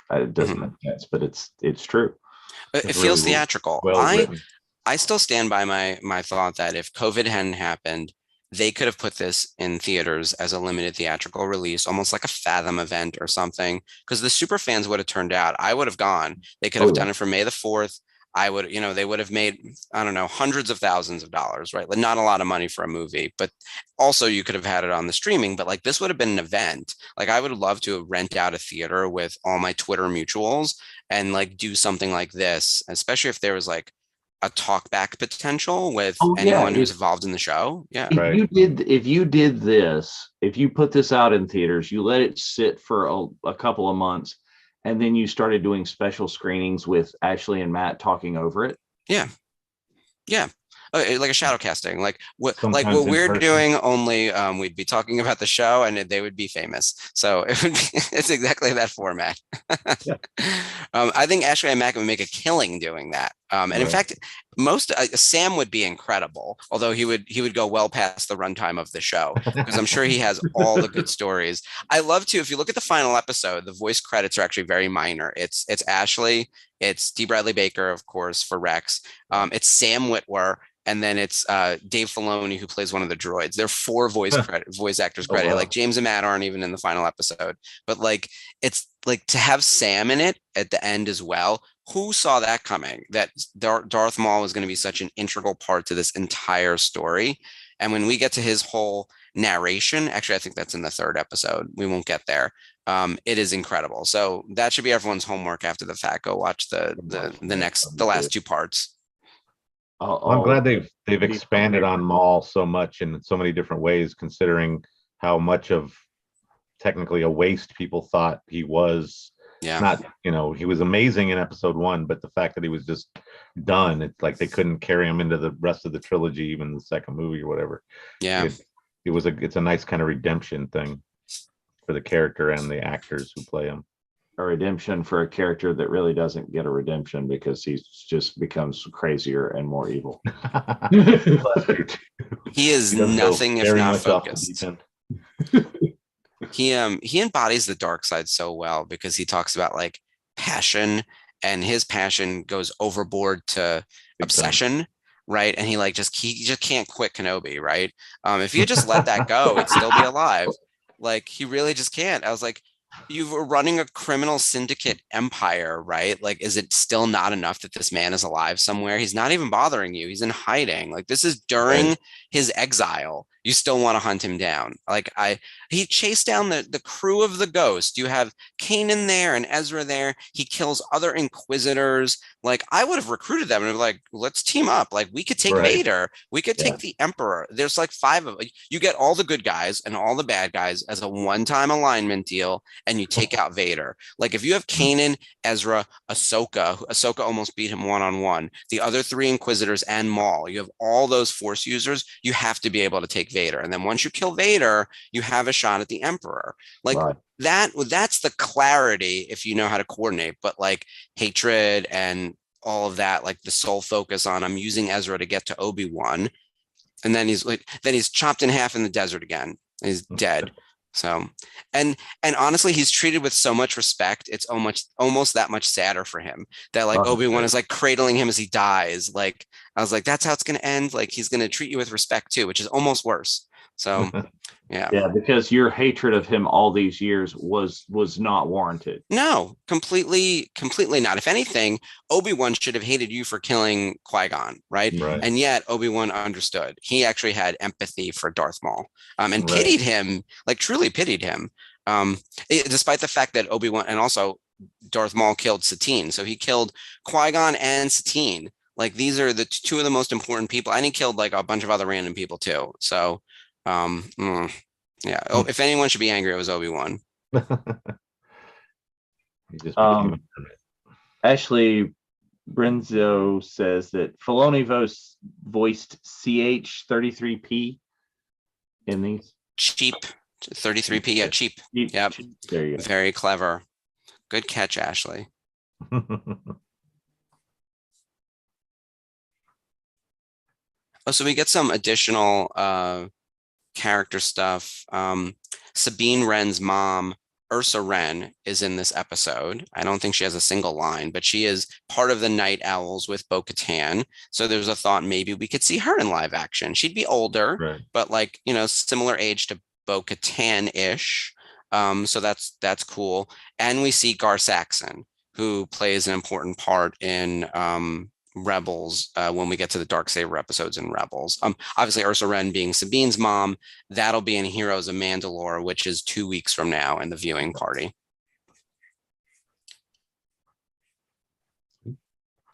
it doesn't make sense, but it's true. It feels really theatrical. I still stand by my thought that if COVID hadn't happened, they could have put this in theaters as a limited theatrical release, almost like a Fathom event or something, because the super fans would have turned out. I would have gone. They could have done it for May the 4th. I would, they would have made, I don't know, hundreds of thousands of dollars, right? Like not a lot of money for a movie, but also you could have had it on the streaming, but like this would have been an event. Like I would love to rent out a theater with all my Twitter mutuals and like do something like this, especially if there was like a talk back potential with anyone who's involved in the show. Yeah. If you did this, if you put this out in theaters, you let it sit for a couple of months, and then you started doing special screenings with Ashley and Matt talking over it. Yeah. Yeah. like a shadow casting, like what Sometimes in we're person. doing. Only we'd be talking about the show, and they would be famous. So it would be, it's exactly that format. Yeah. I think Ashley and Mac would make a killing doing that. And in Right. fact, most Sam would be incredible, although he would go well past the runtime of the show because I'm sure he has all the good stories. I love to, if you look at the final episode, the voice credits are actually very minor. It's Ashley, it's D. Bradley Baker, of course, for Rex. It's Sam Witwer, and then it's Dave Filoni, who plays one of the droids. There are 4 voice actors credited. Wow. Like James and Matt aren't even in the final episode, but like it's like to have Sam in it at the end as well. Who saw that coming? That Darth Maul was going to be such an integral part to this entire story. And when we get to his whole narration, actually, I think that's in the 3rd episode. We won't get there. It is incredible. So that should be everyone's homework after the fact. Go watch the last 2 parts. I'm glad they've expanded on Maul so much in so many different ways, considering how much of technically a waste people thought he was. Yeah. Not, he was amazing in episode 1, but the fact that he was just done, it's like they couldn't carry him into the rest of the trilogy, even the 2nd movie or whatever. Yeah. It's a nice kind of redemption thing for the character and the actors who play him. A redemption for a character that really doesn't get a redemption because he just becomes crazier and more evil. He is nothing if not focused. He embodies the dark side so well because he talks about like passion, and his passion goes overboard to obsession, right? And he just can't quit Kenobi, right? If you just let that go, he'd still be alive. Like he really just can't. I was like, you were running a criminal syndicate empire, right? Like, is it still not enough that this man is alive somewhere? He's not even bothering you. He's in hiding. Like, this is during his exile. You still want to hunt him down. He chased down the crew of the Ghost. You have Kanan there and Ezra there. He kills other Inquisitors. Like, I would have recruited them and be like, let's team up. Like, we could take Vader. We could take the Emperor. There's like 5 of them. You get all the good guys and all the bad guys as a one-time alignment deal, and you take out Vader. Like, if you have Kanan, Ezra, Ahsoka almost beat him one-on-one. The other 3 Inquisitors and Maul. You have all those Force users. You have to be able to take Vader. And then once you kill Vader, you have a shot at the Emperor. Like that's the clarity if you know how to coordinate. But like hatred and all of that, like the sole focus on I'm using Ezra to get to Obi-Wan. And then he's chopped in half in the desert again. He's dead. So, and honestly, he's treated with so much respect. It's almost that much sadder for him that like Obi-Wan is like cradling him as he dies. Like, I was like, that's how it's going to end. Like, he's going to treat you with respect too, which is almost worse. So, yeah, because your hatred of him all these years was not warranted. No, completely not. If anything, Obi-Wan should have hated you for killing Qui-Gon, right? And yet Obi-Wan understood. He actually had empathy for Darth Maul, and pitied him, like truly pitied him. Despite the fact that Obi-Wan and also Darth Maul killed Satine, so he killed Qui-Gon and Satine. Like, these are the 2 of the most important people, and he killed like a bunch of other random people too. So. If anyone should be angry, it was Obi-Wan. Ashley Brenzo says that Filoni voiced CH-33P in these. Cheap 33P, yeah, cheap. Yep. There you go. Very clever. Good catch, Ashley. So we get some additional character stuff. Sabine Wren's mom, Ursa Wren, is in this episode. I don't think she has a single line, but she is part of the Night Owls with Bo-Katan. So there's a thought maybe we could see her in live action. She'd be older, but like, similar age to Bo-Katan-ish. So that's cool. And we see Gar Saxon, who plays an important part in Rebels when we get to the Darksaber episodes in Rebels. Obviously Ursa Wren being Sabine's mom, that'll be in Heroes of Mandalore, which is 2 weeks from now in the viewing party.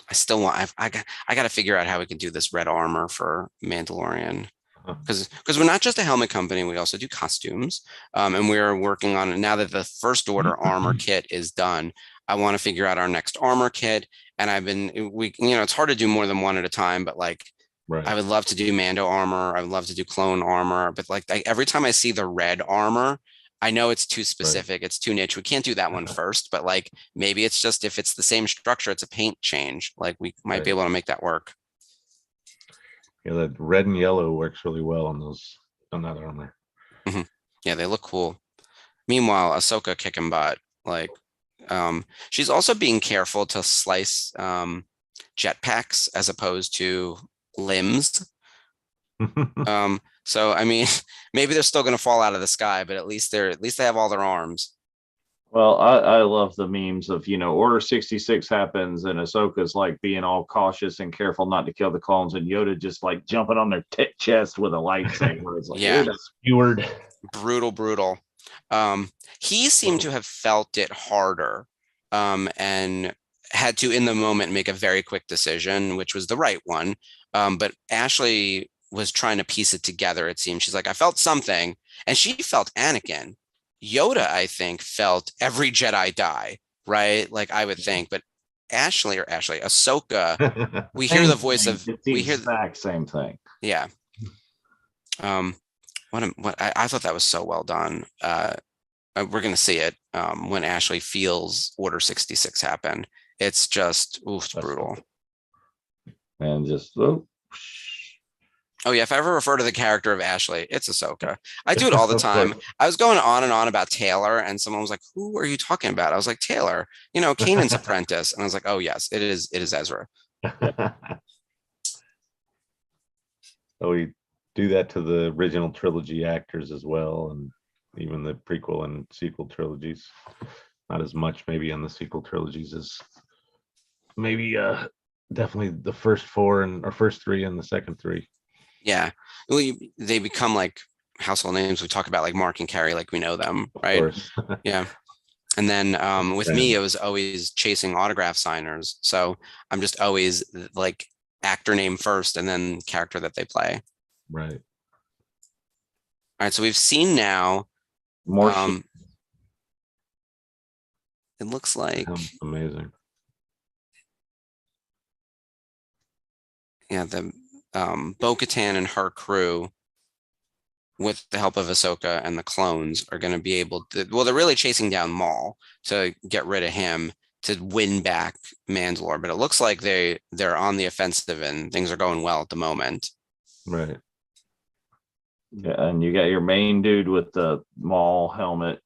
I still want, I got to figure out how we can do this red armor for Mandalorian. Because we're not just a helmet company, we also do costumes. And we're working on it now that the First Order armor kit is done. I want to figure out our next armor kit. And it's hard to do more than one at a time, but like Right. I would love to do Mando armor. I would love to do clone armor, but like every time I see the red armor, I know it's too specific. It's too niche. We can't do that one first, but like maybe it's just if it's the same structure, it's a paint change. Like we might be able to make that work. Yeah, that red and yellow works really well on that armor. Yeah, they look cool. Meanwhile, Ahsoka kicking butt. Like, she's also being careful to slice jetpacks as opposed to limbs. So I mean, maybe they're still going to fall out of the sky, but at least they have all their arms. Well, I love the memes of, Order 66 happens and Ahsoka's like being all cautious and careful not to kill the clones, and Yoda just like jumping on their chest with a lightsaber. It's like, yeah, skewered. Brutal. He seemed to have felt it harder, and had to in the moment make a very quick decision, which was the right one. But Ashley was trying to piece it together. It seemed she's like, I felt something, and she felt Anakin. Yoda, I think, felt every Jedi die, right? Like I would think, but Ahsoka, we hear the voice of, we hear the exact same thing. Yeah. I thought that was so well done. We're going to see it when Ashley feels Order 66 happen. It's just, it's brutal. And just, Oh yeah, if I ever refer to the character of Ashley, it's Ahsoka. I do it all the time. I was going on and on about Taylor, and someone was like, "Who are you talking about?" I was like, "Taylor, Kanan's apprentice." And I was like, "Oh yes, it is Ezra." So we do that to the original trilogy actors as well, and even the prequel and sequel trilogies. Not as much maybe on the sequel trilogies as maybe definitely the first first three and the second three. Yeah, well, they become like household names. We talk about like Mark and Carrie, like we know them, right? Yeah. And then with me, it was always chasing autograph signers. So I'm just always like actor name first and then character that they play. Right. All right. So we've seen now more. It looks like amazing. Yeah, the Bo-Katan and her crew, with the help of Ahsoka and the clones, are going to be able to. Well, they're really chasing down Maul to get rid of him to win back Mandalore. But it looks like they're on the offensive and things are going well at the moment. Right. Yeah, and you got your main dude with the Maul helmet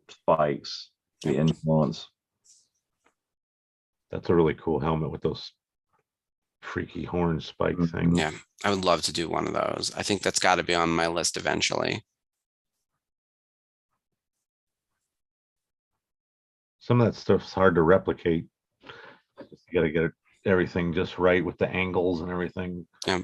spikes, the influence. That's a really cool helmet with those freaky horn spike things. Yeah, I would love to do one of those. I think that's got to be on my list eventually. Some of that stuff's hard to replicate. You got to get everything just right with the angles and everything. Yeah.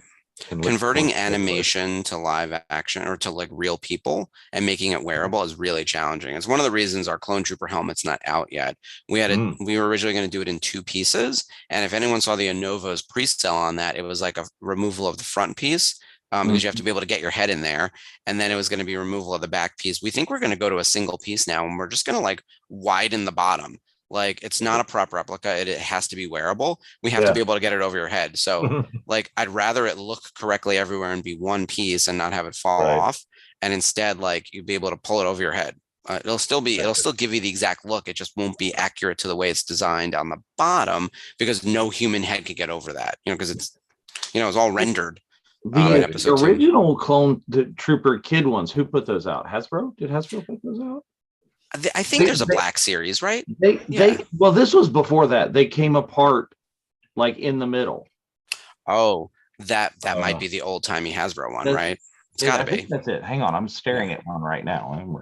Converting animation to live action or to like real people and making it wearable is really challenging. It's one of the reasons our Clone Trooper helmet's not out yet. We were originally going to do it in 2 pieces, and if anyone saw the Anovo's pre-sale on that, it was like a removal of the front piece because you have to be able to get your head in there, and then it was going to be removal of the back piece. We think we're going to go to a single piece now, and we're just going to like widen the bottom. Like it's not a prop replica. It has to be wearable. We have to be able to get it over your head. So like, I'd rather it look correctly everywhere and be one piece and not have it fall off. And instead, like you'd be able to pull it over your head. It'll still give you the exact look. It just won't be accurate to the way it's designed on the bottom because no human head could get over that, because it's all rendered. The original Clone Trooper kid ones, who put those out? Hasbro? Did Hasbro put those out? I think there's a black series, right? Well, this was before that. They came apart like in the middle. Oh, that might be the old timey Hasbro one, right? It's got to be. That's it. Hang on, I'm staring at one right now.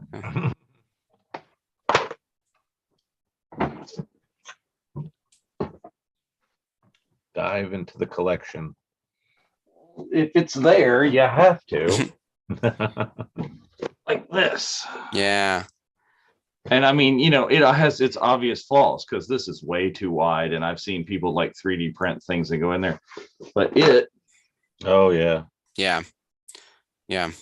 Dive into the collection. If it's there, you have to. Like this. Yeah. And I mean, it has its obvious flaws because this is way too wide, and I've seen people like 3D print things that go in there. But oh yeah, yeah. I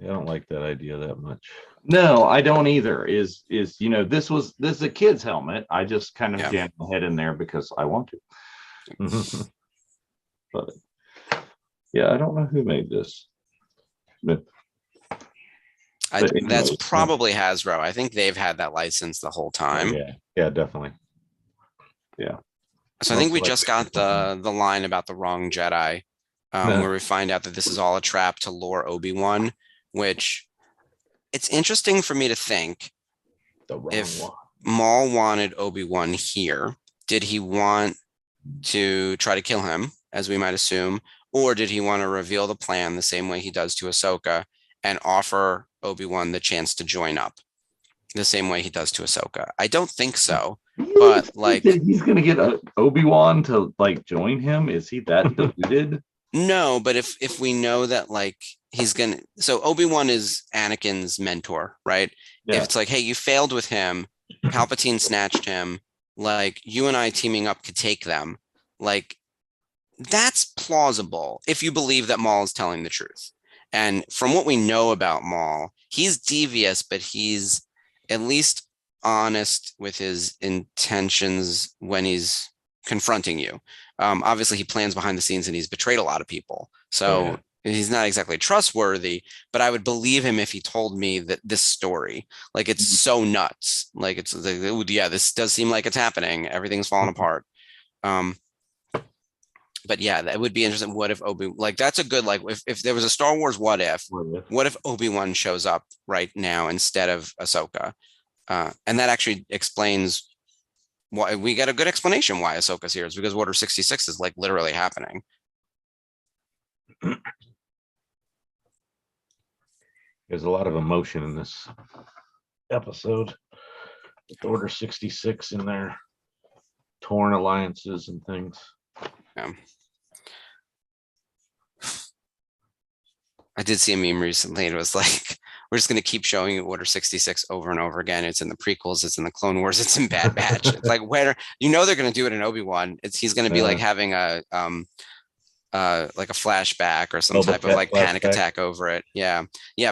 don't like that idea that much. No, I don't either. This is a kid's helmet. I just kind of jam my head in there because I want to. But yeah, I don't know who made this. But That's anyways, probably Hasbro. I think they've had that license the whole time. Yeah, definitely. Yeah. So I think we just got the line about the wrong Jedi, where we find out that this is all a trap to lure Obi-Wan, which it's interesting for me to think The wrong if one. Maul wanted Obi-Wan here, did he want to try to kill him, as we might assume, or did he want to reveal the plan the same way he does to Ahsoka and offer Obi-Wan the chance to join up the same way he does to Ahsoka? I don't think so, but like he's gonna get Obi-Wan to like join him. Is he that deluded? no, but if we know that like he's gonna, so Obi-Wan is Anakin's mentor, right? Yeah. If it's like, hey, you failed with him, Palpatine snatched him, like you and I teaming up could take them, like that's plausible if you believe that Maul is telling the truth. And from what we know about Maul, he's devious, but he's at least honest with his intentions when he's confronting you. Obviously, he plans behind the scenes and he's betrayed a lot of people. So he's not exactly trustworthy, but I would believe him if he told me that this story, like it's so nuts. Like it's like, yeah, this does seem like it's happening. Everything's falling apart. But yeah, that would be interesting. What if like that's a good, like if there was a Star Wars what if Obi-Wan shows up right now instead of Ahsoka? And that actually explains why we get a good explanation why Ahsoka's here, is because Order 66 is like literally happening. There's a lot of emotion in this episode. With Order 66 in there, torn alliances and things. Yeah. I did see a meme recently. It was like, we're just going to keep showing you Order 66 over and over again. It's in the prequels. It's in the Clone Wars. It's in Bad Batch. It's like, where, you know, they're going to do it in Obi-Wan. He's going to be like having a flashback or some type of like panic attack over it. Yeah.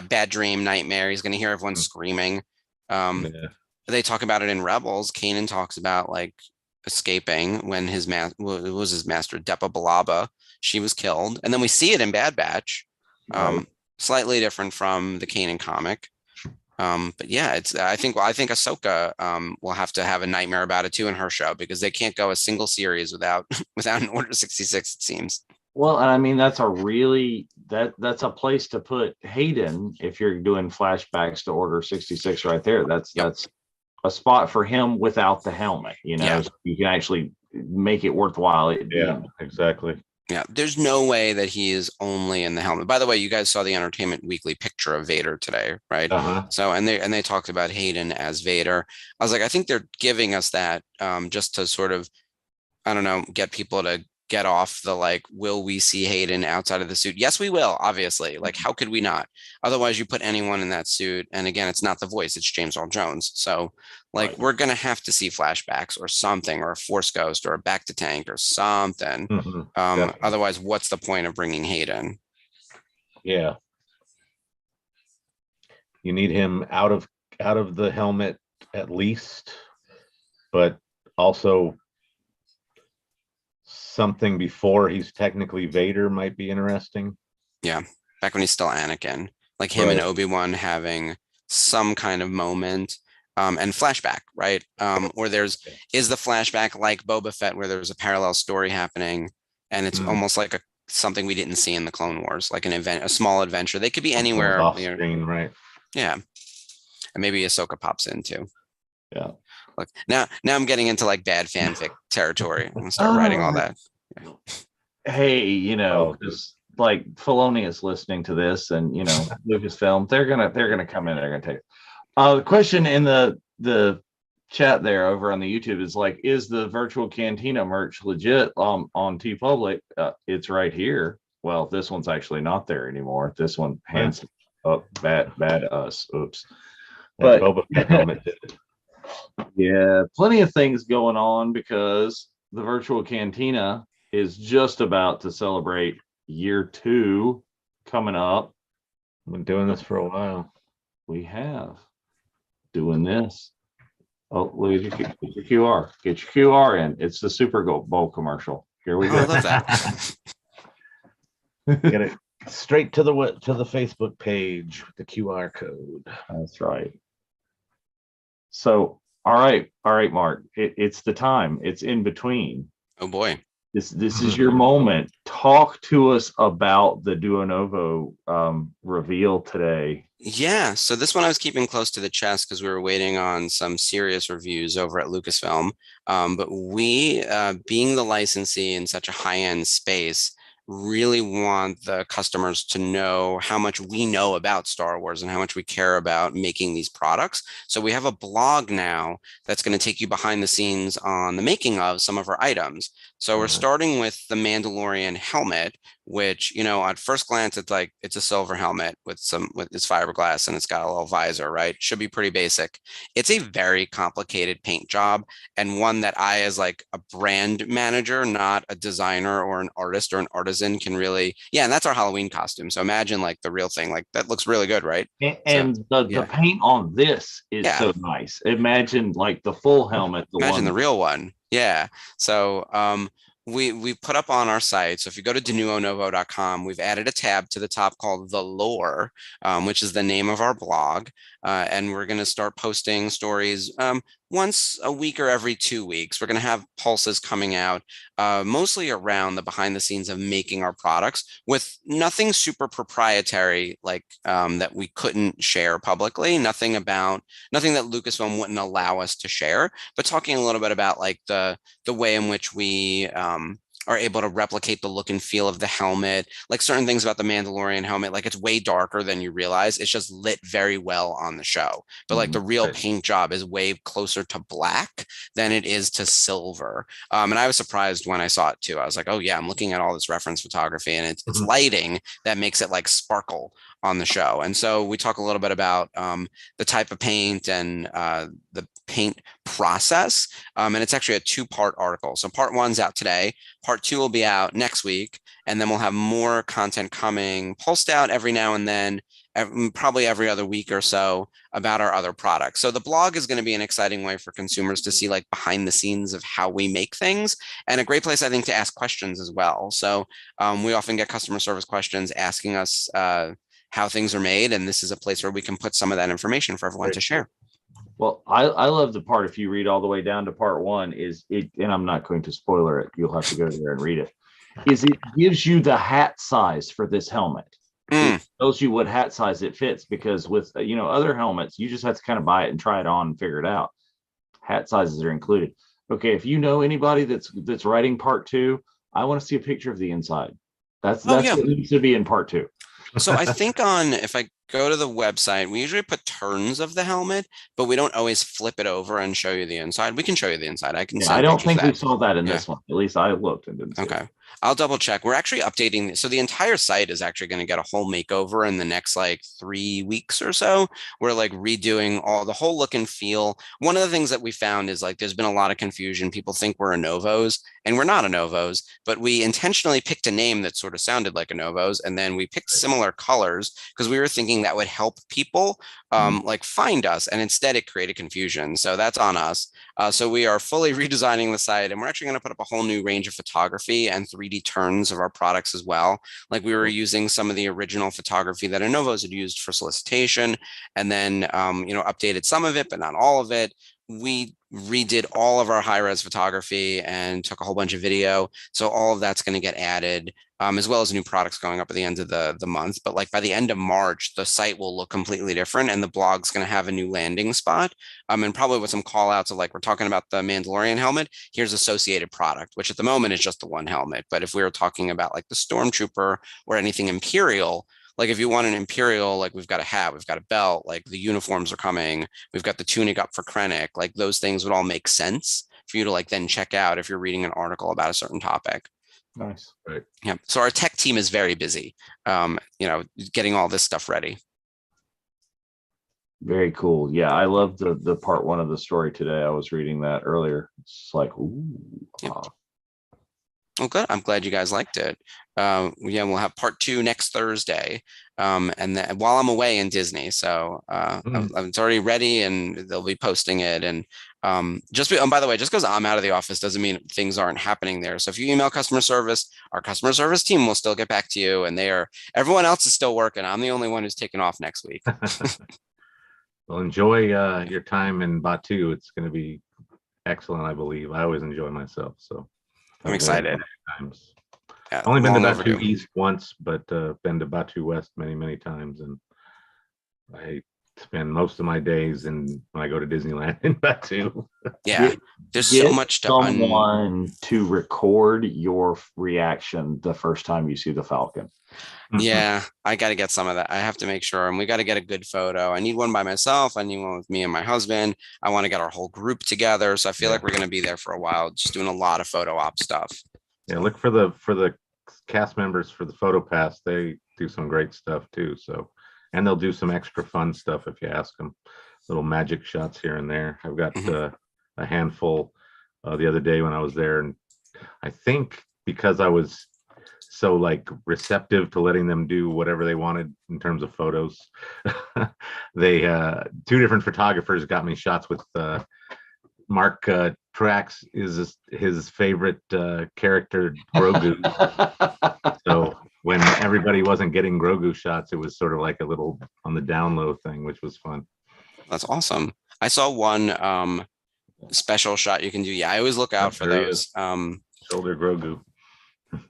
Bad dream, nightmare. He's going to hear everyone screaming. They talk about it in Rebels. Kanan talks about like escaping when his master, Depa Billaba, she was killed. And then we see it in Bad Batch. Slightly different from the Kanan comic. But yeah, I think Ahsoka will have to have a nightmare about it too in her show, because they can't go a single series without an Order 66, it seems. Well, and I mean that's a place to put Hayden if you're doing flashbacks to Order 66 right there. That's a spot for him without the helmet, you know, so you can actually make it worthwhile. Exactly. Yeah, there's no way that he is only in the helmet. By the way, you guys saw the Entertainment Weekly picture of Vader today, right? So and they talked about Hayden as Vader. I was like, I think they're giving us that just to sort of, I don't know, get people to get off the like, will we see Hayden outside of the suit? Yes, we will, obviously. Like, how could we not? Otherwise, you put anyone in that suit, and again, it's not the voice, it's James Earl Jones. So like, we're gonna have to see flashbacks or something, or a Force Ghost or a back to tank or something. Otherwise, what's the point of bringing Hayden? Yeah, you need him out of the helmet at least, but also something before he's technically Vader might be interesting. Yeah, back when he's still Anakin, like him and Obi-Wan having some kind of moment. And flashback, right? Or is the flashback like Boba Fett, where there's a parallel story happening, and it's almost like something we didn't see in the Clone Wars, like an event, a small adventure. They could be anywhere off screen, right? Yeah, and maybe Ahsoka pops in too. Yeah. Look, now I'm getting into like bad fanfic territory. I'm gonna start writing all that. Yeah. Hey, you know, because like Filoni is listening to this, and you know, Lucasfilm, they're gonna come in. They're gonna take. The question in the chat there over on the YouTube is like, is the virtual Cantina merch legit on TeePublic? It's right here. Well, this one's actually not there anymore. This one hands up, bad us. Oops. But yeah, plenty of things going on because the virtual Cantina is just about to celebrate year 2 coming up. I've been doing this for a while. We have. Doing this. Oh, look at your QR. Get your QR in. It's the Super Bowl commercial. Here we go. I love that. Get it straight to the Facebook page with the QR code. That's right. So, all right, Mark. It's the time. It's in between. Oh boy. This is your moment. Talk to us about the Duo Novo reveal today. Yeah, so this one I was keeping close to the chest because we were waiting on some serious reviews over at Lucasfilm. But we, being the licensee in such a high-end space, really want the customers to know how much we know about Star Wars and how much we care about making these products. So we have a blog now that's going to take you behind the scenes on the making of some of our items. So we're starting with the Mandalorian helmet, which, you know, at first glance, it's like it's a silver helmet with its fiberglass and it's got a little visor, right? Should be pretty basic. It's a very complicated paint job, and one that I, as like a brand manager, not a designer or an artist or an artisan, can really, yeah. And that's our Halloween costume. So imagine like the real thing, like that looks really good, right? And the paint on this is so nice. Imagine like the full helmet. Imagine the real one. Yeah. So we put up on our site. So if you go to denuonovo.com, we've added a tab to the top called The Lore, which is the name of our blog. And we're going to start posting stories once a week or every 2 weeks. We're going to have pulses coming out, mostly around the behind the scenes of making our products, with nothing super proprietary like that we couldn't share publicly, nothing that Lucasfilm wouldn't allow us to share, but talking a little bit about like the way in which we are able to replicate the look and feel of the helmet, like certain things about the Mandalorian helmet, like it's way darker than you realize. It's just lit very well on the show, but like the real paint job is way closer to black than it is to silver. And I was surprised when I saw it too. I was like, oh yeah, I'm looking at all this reference photography, and it's lighting that makes it like sparkle on the show. And so we talk a little bit about the type of paint and the paint process. And it's actually a 2-part article. So part 1's out today. Part 2 will be out next week. And then we'll have more content coming, pulsed out every now and then, probably every other week or so, about our other products. So the blog is going to be an exciting way for consumers to see like behind the scenes of how we make things, and a great place, I think, to ask questions as well. So we often get customer service questions asking us how things are made, and this is a place where we can put some of that information for everyone to share. Well, I love the part, if you read all the way down to part 1, is it, and I'm not going to spoiler it, you'll have to go there and read it, is it gives you the hat size for this helmet. It tells you what hat size it fits, because with other helmets, you just have to kind of buy it and try it on and figure it out. Hat sizes are included. Okay, if you know anybody that's writing part 2, I want to see a picture of the inside. That's what needs to be in part 2. So I think if I go to the website, we usually put turns of the helmet, but we don't always flip it over and show you the inside. We can show you the inside. I can. I don't think we saw that in this one. At least I looked and didn't see it. I'll double check. We're actually updating. So the entire site is actually going to get a whole makeover in the next like 3 weeks or so. We're like redoing the whole look and feel. One of the things that we found is like there's been a lot of confusion. People think we're a Novos, and we're not a Novos, but we intentionally picked a name that sort of sounded like a Novos, and then we picked similar colors because we were thinking that would help people like find us, and instead it created confusion. So that's on us. So we are fully redesigning the site, and we're actually going to put up a whole new range of photography and 3D turns of our products as well. Like we were using some of the original photography that Novos had used for solicitation, and then updated some of it, but not all of it. We redid all of our high-res photography and took a whole bunch of video. So all of that's going to get added, as well as new products going up at the end of the month. But like by the end of March, the site will look completely different, and the blog's going to have a new landing spot. And probably with some call outs of like, we're talking about the Mandalorian helmet, here's associated product, which at the moment is just the one helmet. But if we were talking about like the Stormtrooper or anything Imperial, like if you want an Imperial, like we've got a hat, we've got a belt, like the uniforms are coming, we've got the tunic up for Krennic, like those things would all make sense for you to like then check out if you're reading an article about a certain topic. Nice. Right. Yeah. So our tech team is very busy, getting all this stuff ready. Very cool. Yeah, I love the part 1 of the story today. I was reading that earlier. It's like, ooh. Yep. Oh, good. I'm glad you guys liked it. Yeah, we'll have part 2 next Thursday. And then while I'm away in Disney, so it's already ready, and they'll be posting it. And by the way, just because I'm out of the office doesn't mean things aren't happening there. So if you email customer service, our customer service team will still get back to you, and everyone else is still working. I'm the only one who's taking off next week. Well, enjoy your time in Batu. It's going to be excellent, I believe. I always enjoy myself, so I'm excited. Times. Yeah, Only been to Batu East once, but been to Batu West many, many times, and I spend most of my days when I go to Disneyland in Batu. Yeah, there's so much to someone to record your reaction the first time you see the Falcon. Yeah, I got to get some of that. I have to make sure, and we got to get a good photo. I need one by myself. I need one with me and my husband. I want to get our whole group together. So I feel like we're going to be there for a while, just doing a lot of photo op stuff. Yeah, look for the cast members for the photo pass. They do some great stuff too. So, and they'll do some extra fun stuff if you ask them. Little magic shots here and there. I've got a handful the other day when I was there, and I think because I was so like receptive to letting them do whatever they wanted in terms of photos, they 2 different photographers got me shots with Mark Trax is his favorite character, Grogu. So when everybody wasn't getting Grogu shots, it was sort of like a little on the down low thing, which was fun. That's awesome. I saw one special shot you can do. Yeah, I always look out for those. Shoulder Grogu.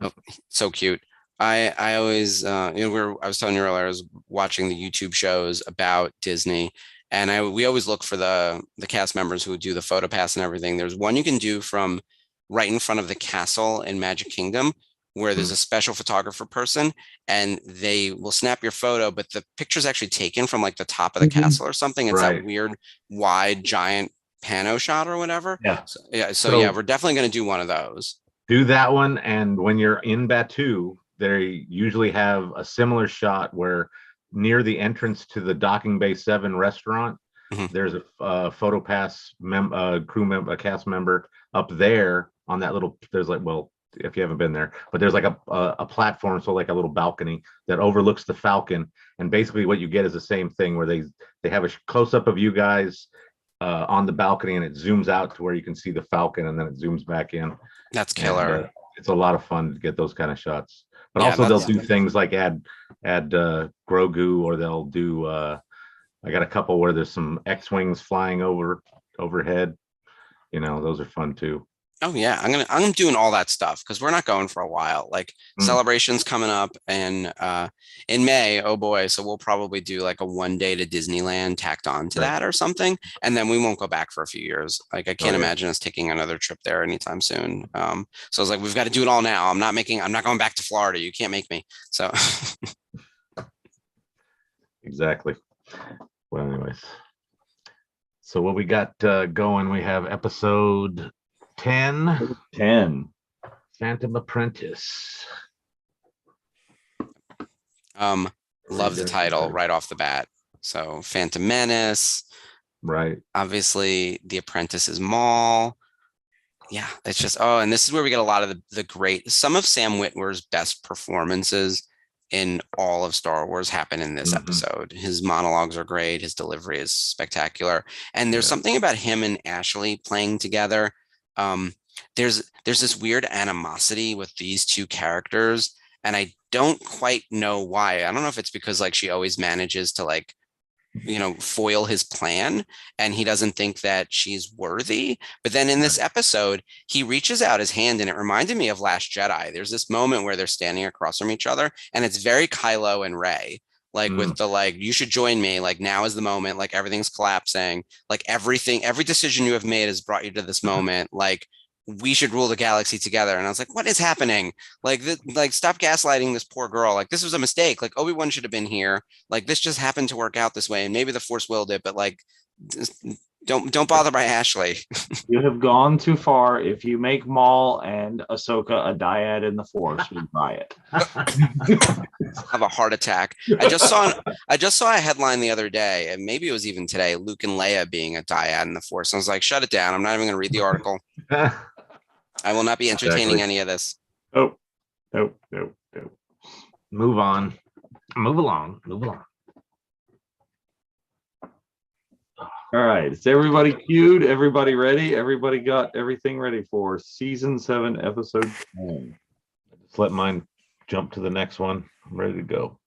Oh, so cute. I always I was telling you earlier, I was watching the YouTube shows about Disney, and we always look for the cast members who do the photo pass and everything. There's one you can do from right in front of the castle in Magic Kingdom, where there's a special photographer person, and they will snap your photo, but the picture's actually taken from like the top of the castle or something. It's that weird wide giant pano shot or whatever. So yeah, we're definitely going to do one of those. Do that one, and when you're in Batu, they usually have a similar shot where near the entrance to the Docking Bay 7 restaurant, there's a photo pass crew member, a cast member up there on that little, there's like, well, if you haven't been there, but there's like a platform, so like a little balcony that overlooks the Falcon, and basically what you get is the same thing where they have a close-up of you guys on the balcony, and it zooms out to where you can see the Falcon, and then it zooms back in. That's killer. And, it's a lot of fun to get those kind of shots. But also they'll do things like add Grogu, or they'll do I got a couple where there's some X-wings flying overhead. Those are fun too. Oh yeah, I'm doing all that stuff because we're not going for a while. Like celebrations coming up, and in May, oh boy, so we'll probably do like a 1 day to Disneyland tacked on to that or something, and then we won't go back for a few years. Like I can't imagine us taking another trip there anytime soon. So I was like, we've got to do it all now. I'm not going back to Florida. You can't make me. So exactly. Well, anyways, so what we got going? We have episode 10 Phantom Apprentice. Love the title right off the bat. So Phantom Menace, right? Obviously The Apprentice is Maul. Yeah, it's just and this is where we get a lot of some of Sam Witwer's best performances in all of Star Wars happen in this episode. His monologues are great, his delivery is spectacular, and there's something about him and Ashley playing together. There's this weird animosity with these 2 characters, and I don't quite know why. I don't know if it's because like she always manages to like, foil his plan, and he doesn't think that she's worthy. But then in this episode, he reaches out his hand, and it reminded me of Last Jedi. There's this moment where they're standing across from each other, and it's very Kylo and Rey. Like with the you should join me, like now is the moment, like everything's collapsing, like every decision you have made has brought you to this moment, like we should rule the galaxy together. And I was like, what is happening? Like stop gaslighting this poor girl. Like this was a mistake. Like Obi-Wan should have been here. Like this just happened to work out this way, and maybe the Force willed it, but like don't bother by Ashley. You have gone too far. If you make Maul and Ahsoka a dyad in the Force, we buy it. Have a heart attack. I just saw a headline the other day, and maybe it was even today, Luke and Leia being a dyad in the Force. I was like, shut it down. I'm not even going to read the article. I will not be entertaining any of this. Nope. Nope. Nope. Nope. Move on. Move along. Move along. All right. Is everybody queued? Everybody ready? Everybody got everything ready for season 7, episode 10. Just let mine jump to the next one. I'm ready to go.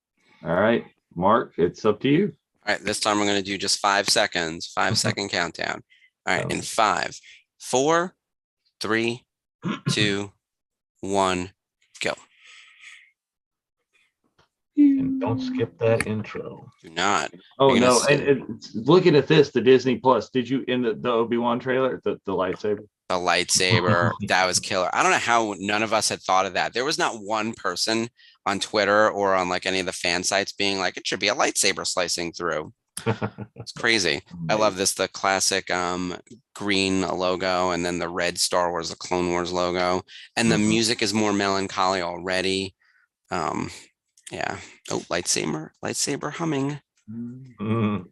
All right, Mark, it's up to you. All right, this time I'm going to do just 5 seconds, 5-second countdown. All right, in 5, 4, 3, 2, 1, go. And don't skip that intro. Do not. Oh You're gonna no! see- And looking at this, the Disney Plus. Did you in the Obi-Wan trailer, the lightsaber? The lightsaber, that was killer. I don't know how none of us had thought of that. There was not one person on Twitter or on like any of the fan sites being like, it should be a lightsaber slicing through. It's crazy. I love this, the classic green logo and then the red Star Wars, the Clone Wars logo. And the music is more melancholy already. Yeah. Oh, lightsaber humming. Mm.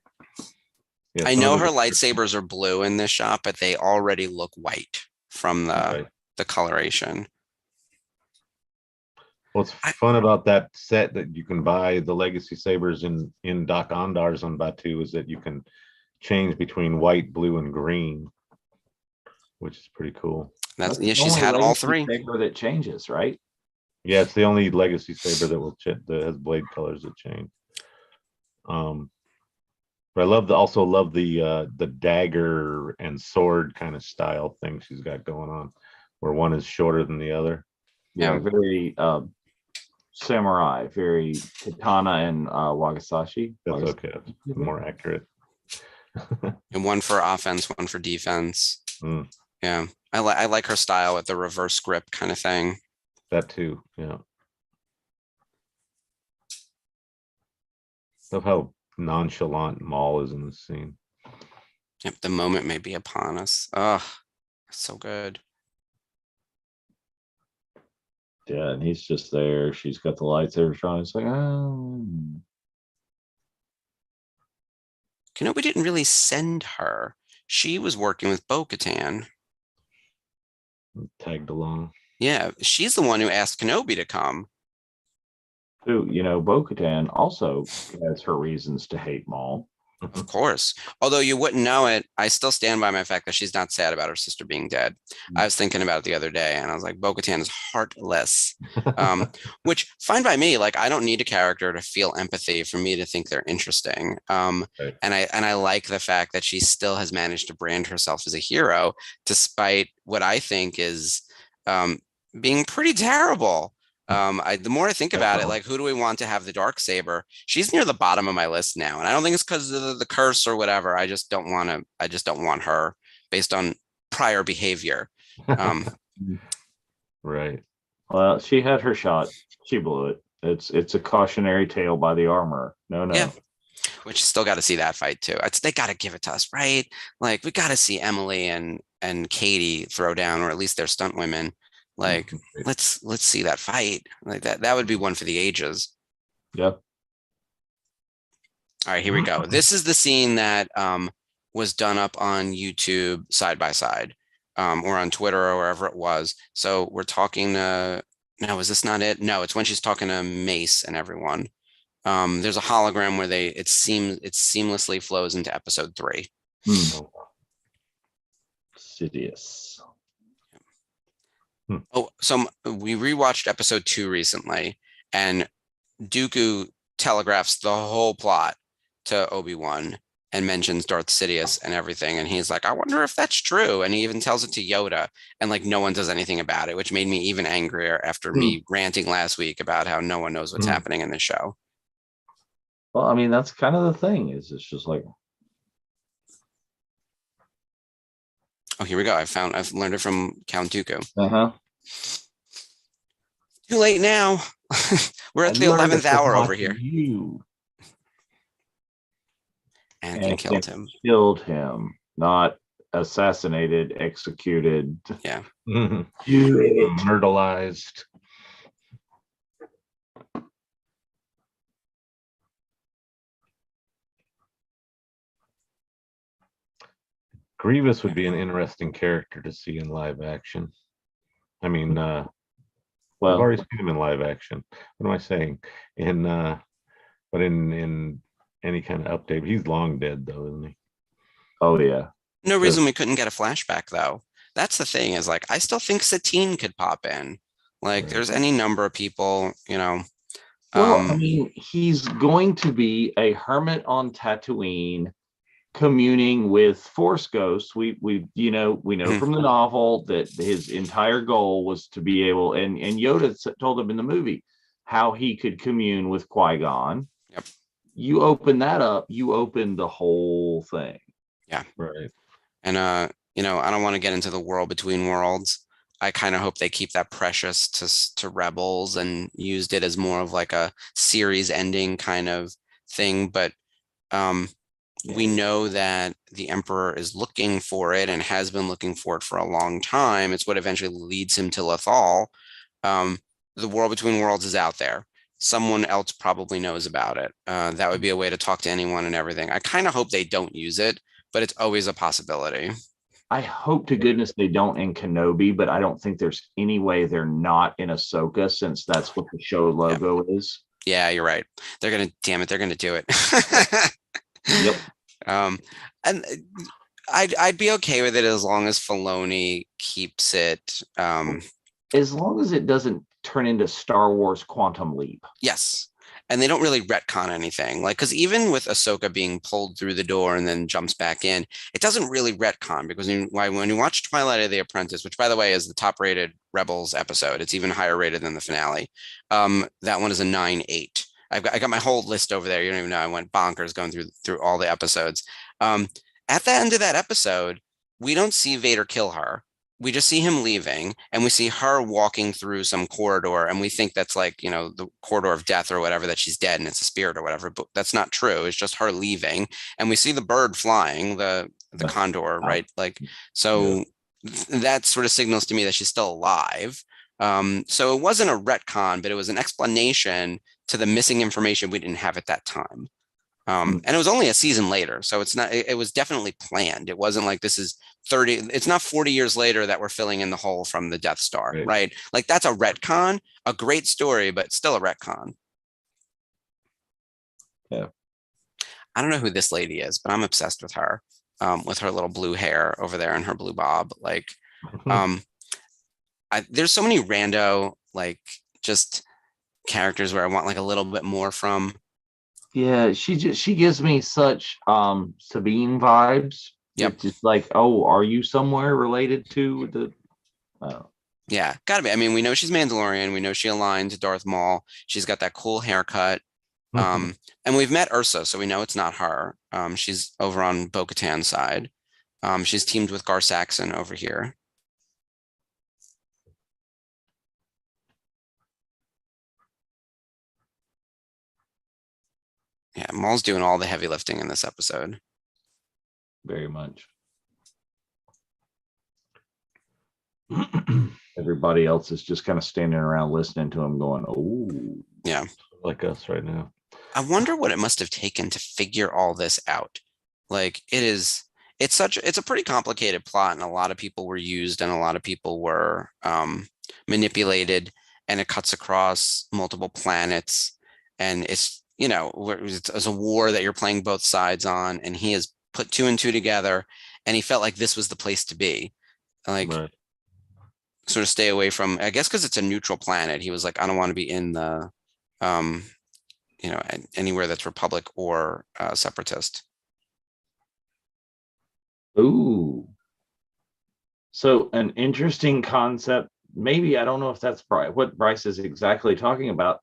Yeah, I some know of her the- lightsabers are blue in this shop, but they already look white from Right. the coloration. What's fun about that set that you can buy the legacy sabers in Doc Ondar's on Batu is that you can change between white, blue, and green, which is pretty cool. That's the yeah, she's only had all legacy 3. saber that changes, right? Yeah, it's the only legacy saber that will that has blade colors that change. But I also love the dagger and sword kind of style thing she's got going on, where one is shorter than the other. Yeah, very samurai, very katana and wagasashi. That's okay. That's more accurate. And one for offense, one for defense. Mm. Yeah. I like her style with the reverse grip kind of thing. That too. Yeah. Love how nonchalant Maul is in this scene. Yep, the moment may be upon us. Oh, so good. Yeah, and he's just there. She's got the lightsaber trying. It's like, oh. Kenobi didn't really send her. She was working with Bo-Katan. Tagged along. Yeah, she's the one who asked Kenobi to come. Who, Bo-Katan also has her reasons to hate Maul. Of course. Although you wouldn't know it, I still stand by my fact that she's not sad about her sister being dead. I was thinking about it the other day and I was like, Bo-Katan is heartless. Which fine by me. Like, I don't need a character to feel empathy for me to think they're interesting. Right. And I like the fact that she still has managed to brand herself as a hero, despite what I think is being pretty terrible. The more I think about it, like, who do we want to have the Darksaber? She's near the bottom of my list now, and I don't think it's because of the curse or whatever. I just don't want her based on prior behavior. Right. Well, she had her shot. She blew it. It's a cautionary tale by the armorer. No. Yeah. Which still got to see that fight too. They got to give it to us, right? Like, we got to see Emily and Katie throw down, or at least their stunt women. Like, let's see that fight. Like that would be one for the ages. Yep. All right, here we go. This is the scene that was done up on YouTube side by side, or on Twitter or wherever it was. So we're talking to, no, is this not it? No, it's when she's talking to Mace and everyone. There's a hologram where it seamlessly flows into episode 3. Sidious. Oh, so we rewatched episode 2 recently, and Dooku telegraphs the whole plot to Obi-Wan and mentions Darth Sidious and everything. And he's like, I wonder if that's true. And he even tells it to Yoda, and like no one does anything about it, which made me even angrier after me ranting last week about how no one knows what's happening in the show. Well, I mean, that's kind of the thing, is it's just like, Oh, here we go. I've learned it from Count Dooku. Too late now. We're at the 11th hour over here. Anakin killed him. Killed him, not assassinated, executed. Yeah. Myrtleized. Grievous would be an interesting character to see in live action. I mean, I've Well, already seen him in live action. What am I saying? In but in any kind of update, he's long dead though, isn't he? oh yeah. No Just reason we couldn't get a flashback though. That's the thing is like I still think Satine could pop in. Like Right. there's any number of people, you know. well, I Um, mean, he's going to be a hermit on Tatooine communing with force ghosts. We know from the novel that his entire goal was to be able, and Yoda told him in the movie how he could commune with Qui-Gon. Yep. You open that up, you open the whole thing. Yeah. Right. And you know, I don't want to get into the world between worlds. I kind of hope they keep that precious to Rebels and used it as more of like a series ending kind of thing. But we know that the Emperor is looking for it and has been looking for it for a long time. It's what eventually leads him to Lothal. The world between worlds is out there. Someone else probably knows about it. That would be a way to talk to anyone and everything. I kind of hope they don't use it, but it's always a possibility. I hope to goodness they don't in Kenobi, but I don't think there's any way they're not in Ahsoka since that's what the show logo is. Yeah, you're right. They're gonna, damn it, they're gonna do it. Yep. And I'd be okay with it as long as Filoni keeps it. As long as it doesn't turn into Star Wars Quantum Leap. Yes. And they don't really retcon anything. Like, because even with Ahsoka being pulled through the door and then jumps back in, it doesn't really retcon because when you watch Twilight of the Apprentice, which by the way is the top rated Rebels episode, it's even higher rated than the finale. That one is a 9.8. I got my whole list over there. You don't even know. I went bonkers going through all the episodes. At the end of that episode, we don't see Vader kill her. We just see him leaving and we see her walking through some corridor and we think that's like, you know, the corridor of death or whatever, that she's dead and it's a spirit or whatever, but that's not true. It's just her leaving. And we see the bird flying, the condor, right? Like, so that sort of signals to me that she's still alive. So it wasn't a retcon, but it was an explanation to the missing information we didn't have at that time. And it was only a season later, so it was definitely planned. It wasn't like this is 30, it's not 40 years later that we're filling in the hole from the Death Star, right? Like that's a retcon, a great story, but still a retcon. Yeah. I don't know who this lady is, but I'm obsessed with her, with her little blue hair over there and her blue bob. Like, there's so many rando, like just characters where I want like a little bit more from. Yeah, she gives me such Sabine vibes. Yep. It's just like, oh, are you somewhere related to the Yeah, gotta be. I mean, we know she's Mandalorian. We know she aligned to Darth Maul. She's got that cool haircut. And we've met Ursa, so we know it's not her. She's over on Bo-Katan's side. She's teamed with Gar Saxon over here. Yeah, Maul's doing all the heavy lifting in this episode. very much. Everybody else is just kind of standing around listening to him going, oh. Yeah. Like us right now. I wonder what it must have taken to figure all this out. Like it's a pretty complicated plot and a lot of people were used and a lot of people were manipulated and it cuts across multiple planets and it's, you know, it's a war that you're playing both sides on and he has put two and two together and he felt like this was the place to be. Like sort of stay away from, I guess because it's a neutral planet. He was like, I don't want to be in the you know, anywhere that's Republic or Separatist. Ooh. So an interesting concept, maybe, I don't know if that's what Bryce is exactly talking about,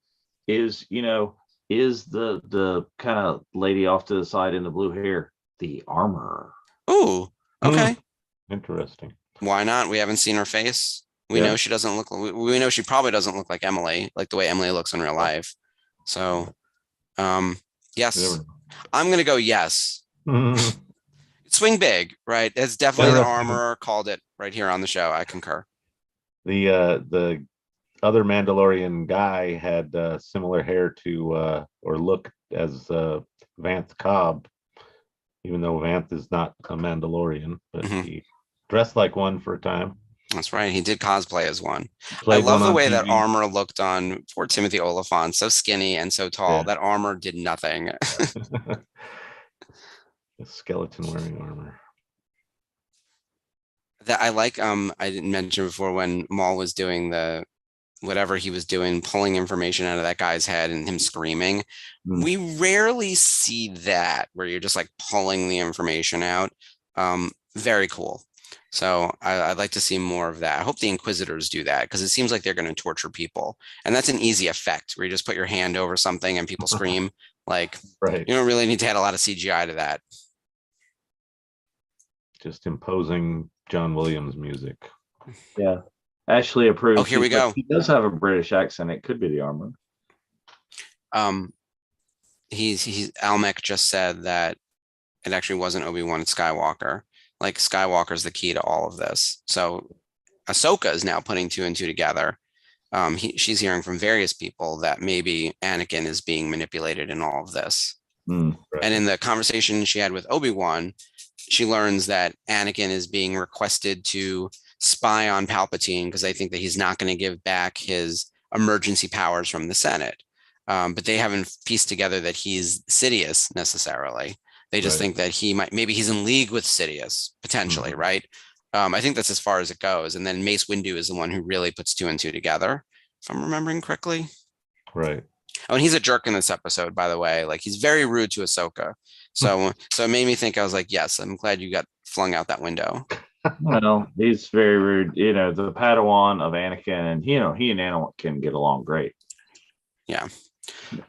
is, you know, is the kind of lady off to the side in the blue hair, the armorer. Ooh, okay. Interesting. Why not? We haven't seen her face. We know she doesn't look, we know she probably doesn't look like Emily, like the way Emily looks in real life. So, yes, I'm going to go yes. Swing big, right? It's definitely the armorer called it right here on the show. I concur. The other Mandalorian guy had similar hair to or look as Vanth Cobb, even though Vanth is not a Mandalorian, but he dressed like one for a time. That's right. He did cosplay as one. I Played love one the on way that TV. armor looked on poor Timothy Oliphant, so skinny and so tall. Yeah. That armor did nothing. A skeleton wearing armor. That I like. I didn't mention before when Maul was doing the whatever he was doing, pulling information out of that guy's head and him screaming. Mm. We rarely see that where you're just like pulling the information out. Very cool. So I'd like to see more of that. I hope the Inquisitors do that because it seems like they're going to torture people. And that's an easy effect where you just put your hand over something and people scream. Like, Right. you don't really need to add a lot of CGI to that. Just imposing John Williams music. Yeah. Ashley approves. Oh, here we She's like, go. he does have a British accent. It could be the armor. He's Almec just said that it actually wasn't Obi-Wan, it's Skywalker. Like Skywalker's the key to all of this. So Ahsoka is now putting two and two together. She's hearing from various people that maybe Anakin is being manipulated in all of this. Mm. Right. And in the conversation she had with Obi-Wan, she learns that Anakin is being requested to spy on Palpatine because they think that he's not going to give back his emergency powers from the Senate. But they haven't pieced together that he's Sidious necessarily. They just Right. think that he might, maybe he's in league with Sidious potentially, Mhm. right? I think that's as far as it goes. And then Mace Windu is the one who really puts two and two together, if I'm remembering correctly. Right. Oh, and he's a jerk in this episode, by the way. Like he's very rude to Ahsoka. So it made me think, I was like, yes, I'm glad you got flung out that window. Well, he's very rude. You know, the Padawan of Anakin, and he and Anakin get along great. Yeah.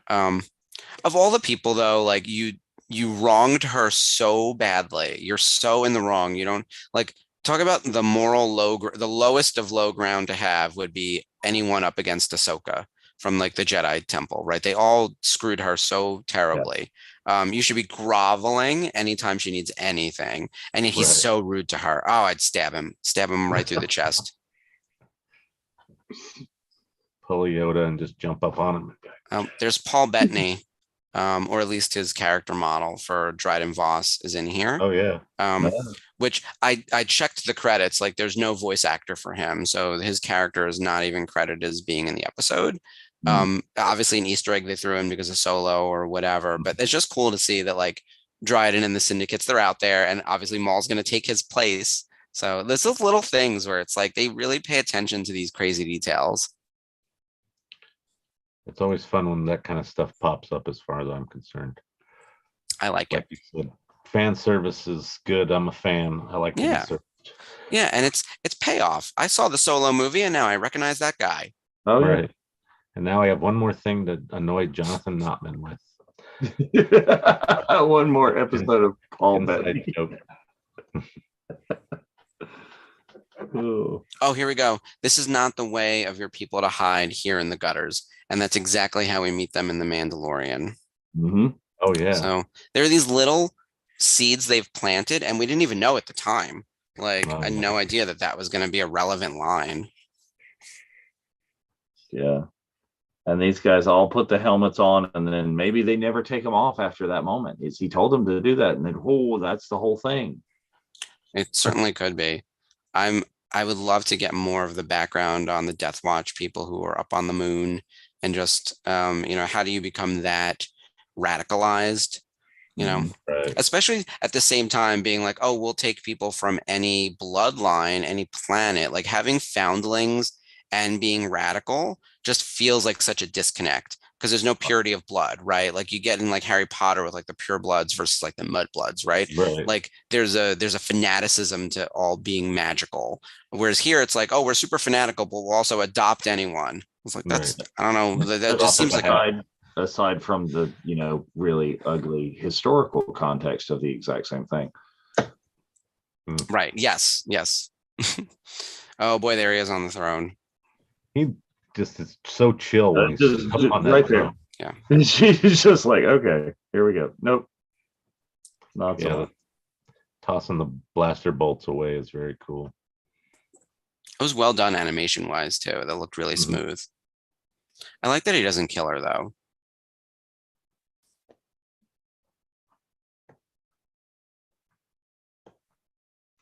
Of all the people though, like you wronged her so badly. You're so in the wrong. You don't like talk about the moral the lowest of low ground to have would be anyone up against Ahsoka from like the Jedi Temple, right? They all screwed her so terribly. You should be groveling anytime she needs anything. And yet he's Right. so rude to her. Oh, I'd stab him right through the chest. Pull Yoda and just jump up on him. There's Paul Bettany, or at least his character model for Dryden Voss is in here. Oh yeah. Which I checked the credits, like there's no voice actor for him. So his character is not even credited as being in the episode. Obviously an Easter egg they threw in because of Solo or whatever, but it's just cool to see that like Dryden and the syndicates, they're out there, and obviously Maul's going to take his place. So there's those little things where it's like they really pay attention to these crazy details. It's always fun when that kind of stuff pops up as far as I'm concerned. I like it. You said, fan service is good. I'm a fan. I like Yeah. Yeah, and it's payoff. I saw the Solo movie and now I recognize that guy. Oh, yeah. Right. And now I have one more thing to annoy Jonathan Notman with. One more episode of Paul Bettany. Oh, here we go. This is not the way of your people to hide here in the gutters. And that's exactly how we meet them in The Mandalorian. Mm-hmm. Oh, yeah. So there are these little seeds they've planted, and we didn't even know at the time. Like, I had no idea that that was going to be a relevant line. Yeah. And these guys all put the helmets on, and then maybe they never take them off after that moment. He told them to do that, and then, that's the whole thing. It certainly could be. I would love to get more of the background on the Death Watch people who are up on the moon, and just, how do you become that radicalized? Right. Especially at the same time being like, oh, we'll take people from any bloodline, any planet, like having foundlings and being radical just feels like such a disconnect because there's no purity of blood, right? Like you get in like Harry Potter with like the pure bloods versus like the mud bloods, right? Right. Like there's a fanaticism to all being magical. Whereas here it's like, oh, we're super fanatical, but we'll also adopt anyone. It's like, that's, Right. I don't know. That just seems like aside from the really ugly historical context of the exact same thing. Right. Yes. Oh boy, there he is on the throne. He just is so chill when he's up on that right throne. There. Yeah. She's just like, okay, here we go. Nope. Not so much. Tossing the blaster bolts away is very cool. It was well done animation wise too. That looked really smooth. I like that he doesn't kill her though.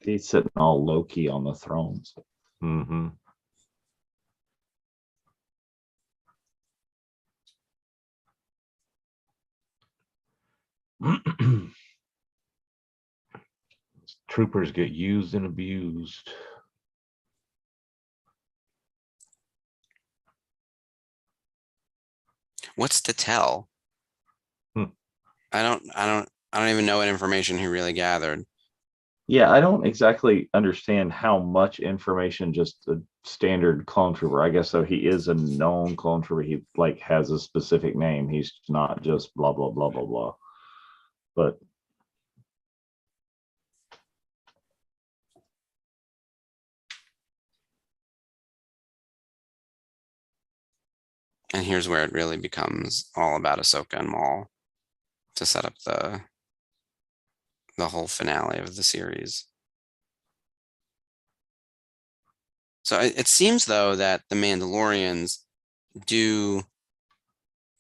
He's sitting all low-key on the thrones. Mm-hmm. Troopers get used and abused. What's to tell? Hmm. I don't even know what information he really gathered. Yeah, I don't exactly understand how much information just a standard clone trooper. I guess so. He is a known clone trooper. He like has a specific name. He's not just blah blah blah blah blah. But And here's where it really becomes all about Ahsoka and Maul to set up the whole finale of the series. So it seems though that the Mandalorians do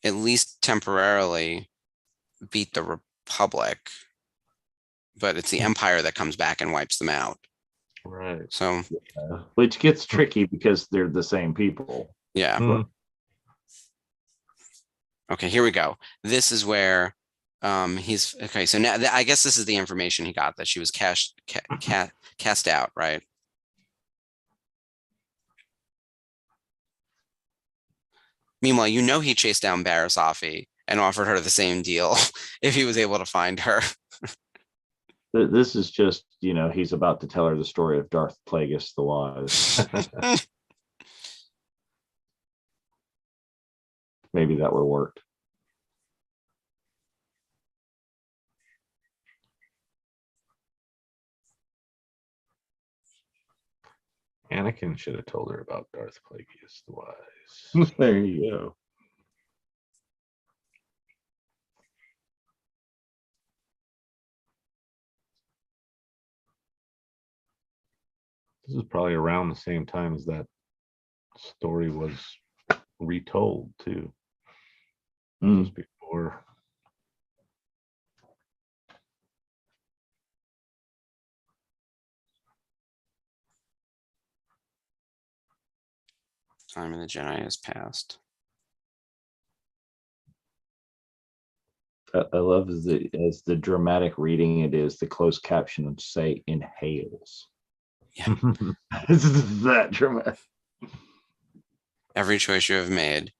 at least temporarily beat the Republic, but it's the Empire that comes back and wipes them out. Right. So, which gets tricky because they're the same people. yeah. Mhm. Okay, here we go. This is where he's okay. So now I guess this is the information he got, that she was cast out, right? Meanwhile, you know, he chased down Barasafi and offered her the same deal if he was able to find her. This is just, you know, he's about to tell her the story of Darth Plagueis the Wise. Maybe that would have worked. Anakin should have told her about Darth Plagueis the Wise. There you go. This is probably around the same time as that story was retold too. Just before. Time of the Jedi has passed. I love as the dramatic reading it is, the closed caption would say inhales. Yeah. This is that dramatic. Every choice you have made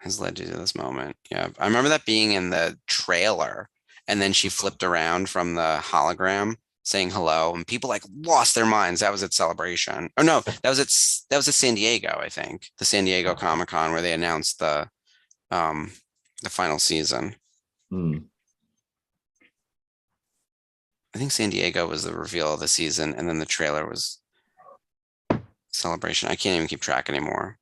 has led you to this moment. Yeah. I remember that being in the trailer, and then she flipped around from the hologram saying hello, and people like lost their minds. That was at Celebration. Oh no, that was at San Diego, I think. The San Diego Comic-Con, where they announced the final season. I think San Diego was the reveal of the season, and then the trailer was Celebration. I can't even keep track anymore.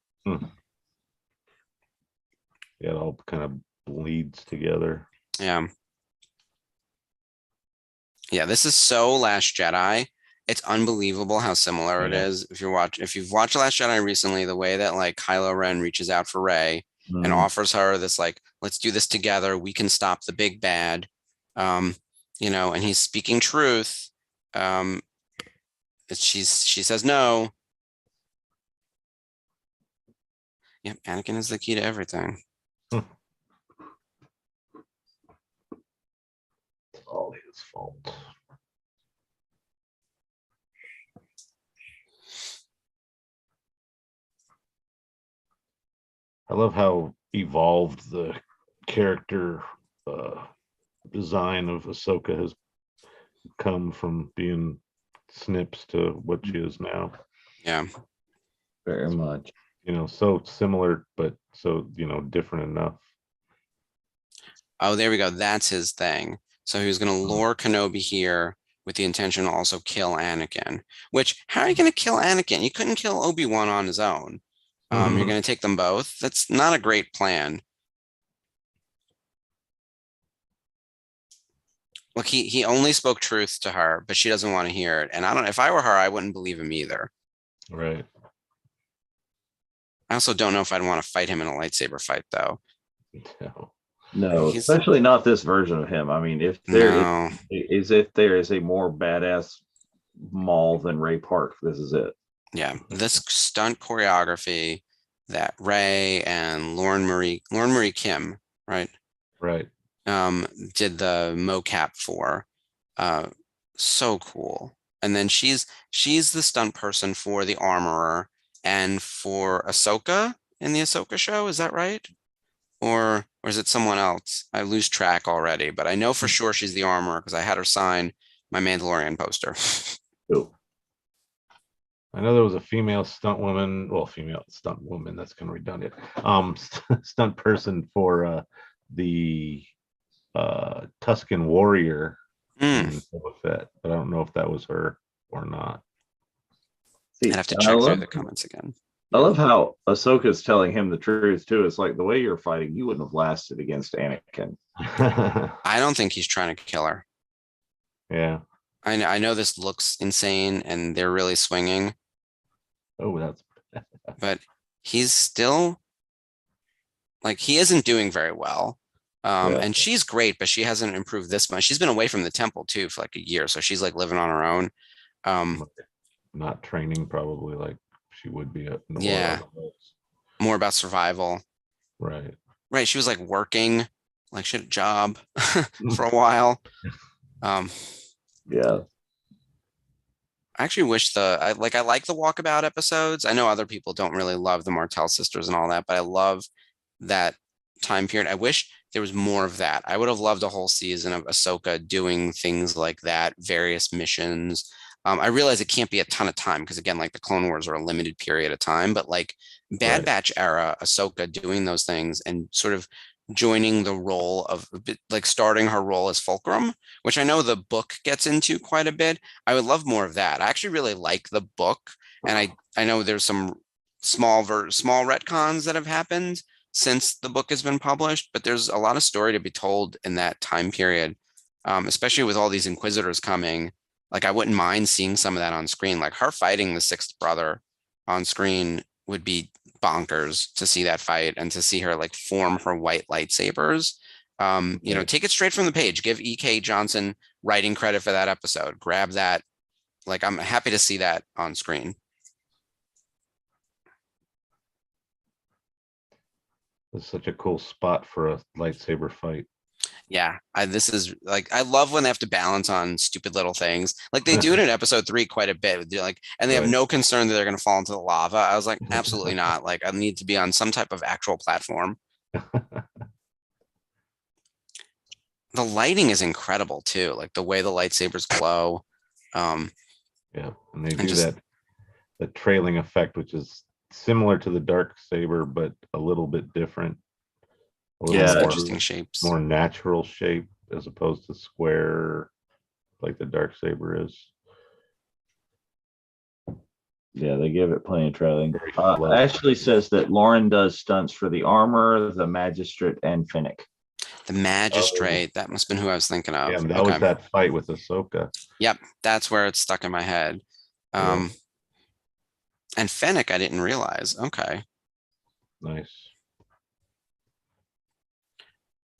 Yeah, it all kind of bleeds together. Yeah. Yeah, this is so Last Jedi. It's unbelievable how similar it is. If you've watched Last Jedi recently, the way that like Kylo Ren reaches out for Rey and offers her this, like, let's do this together. We can stop the big bad. You know, and he's speaking truth. She says no. Yep, Anakin is the key to everything. It's all his fault. I love how evolved the character design of Ahsoka has come from being Snips to what she is now. Yeah, Very much. You know, so similar, but so, you know, different enough. Oh, there we go. That's his thing. So he was going to lure Kenobi here with the intention to also kill Anakin. Which, how are you going to kill Anakin? You couldn't kill Obi-Wan on his own. You're going to take them both. That's not a great plan. Look, he only spoke truth to her, but she doesn't want to hear it. And I don't. If I were her, I wouldn't believe him either. Right. I also don't know if I'd want to fight him in a lightsaber fight, though. No, especially not this version of him. I mean, if there is a more badass Maul than Ray Park, this is it. Yeah, this stunt choreography that Ray and Lauren Marie Kim, right, Right. did the mocap for. Uh, so cool. And then she's the stunt person for the armorer and for Ahsoka in the Ahsoka show. Is that right? Or is it someone else? I lose track already, but I know for sure she's the armorer because I had her sign my Mandalorian poster. Cool. I know there was a female stunt woman, well, female stunt woman, that's kind of redundant. Stunt person for the Tusken warrior Mm, in Boba Fett, but I don't know if that was her or not. See, I'd have to I check through love, the comments again. I love how Ahsoka's telling him the truth too. It's like the way you're fighting, you wouldn't have lasted against Anakin. I don't think he's trying to kill her. Yeah. I know this looks insane and they're really swinging, Oh, that's but he's still like he isn't doing very well. Yeah. And she's great, but she hasn't improved this much. She's been away from the temple too for like a year, so she's like living on her own. not training probably like she would be at Yeah. More about survival. Right. Right. She was like working, like she had a job for a while. Yeah. I actually wish I like the walkabout episodes. I know other people don't really love the Martell sisters and all that, but I love that time period. I wish there was more of that. I would have loved a whole season of Ahsoka doing things like that, various missions. I realize it can't be a ton of time because again, like the Clone Wars are a limited period of time, but like Bad Right. Batch era Ahsoka doing those things and sort of joining the role of like starting her role as Fulcrum, which I know the book gets into quite a bit. I would love more of that. I actually really like the book, and I know there's some small retcons that have happened since the book has been published, but there's a lot of story to be told in that time period, especially with all these Inquisitors coming. Like I wouldn't mind seeing some of that on screen. Like her fighting the sixth brother on screen would be bonkers to see that fight and to see her like form her white lightsabers. You know, take it straight from the page. Give E.K. Johnson writing credit for that episode. Grab that. Like I'm happy to see that on screen. It's such a cool spot for a lightsaber fight. Yeah, this is like I love when they have to balance on stupid little things. Like they do it in episode 3 quite a bit. They're like, and they have Right. no concern that they're going to fall into the lava. I was like, absolutely not. Like I need to be on some type of actual platform. The lighting is incredible too. Like the way the lightsabers glow. Yeah, and they do the trailing effect, which is similar to the Darksaber, but a little bit different. A little Yeah, more, interesting shapes. more natural shape as opposed to square like the Darksaber is. Yeah, they give it plenty of trailing. Very slow. Ashley says that Lauren does stunts for the armor, the magistrate, and Finnick. The magistrate, that must have been who I was thinking of. Yeah, and that was that fight with Ahsoka. Yep, that's where it's stuck in my head. Yeah. And Fennec, I didn't realize. Okay. Nice.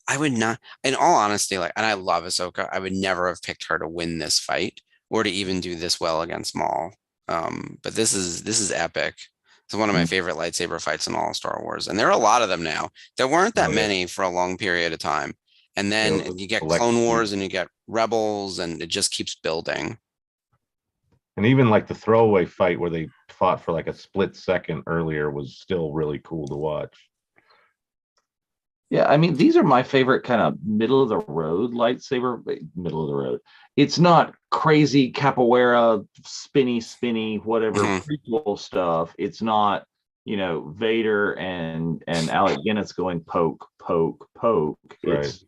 I would not, in all honesty, like, and I love Ahsoka, I would never have picked her to win this fight or to even do this well against Maul. But this is epic. It's one of my favorite lightsaber fights in all of Star Wars. And there are a lot of them now. There weren't that many for a long period of time. And then you get Clone Wars and you get Rebels and it just keeps building. And even like the throwaway fight where they fought for like a split second earlier was still really cool to watch. Yeah, I mean, these are my favorite kind of middle of the road lightsaber, middle of the road. It's not crazy capoeira, spinny, whatever prequel stuff. It's not, Vader and Alec Guinness going poke. It's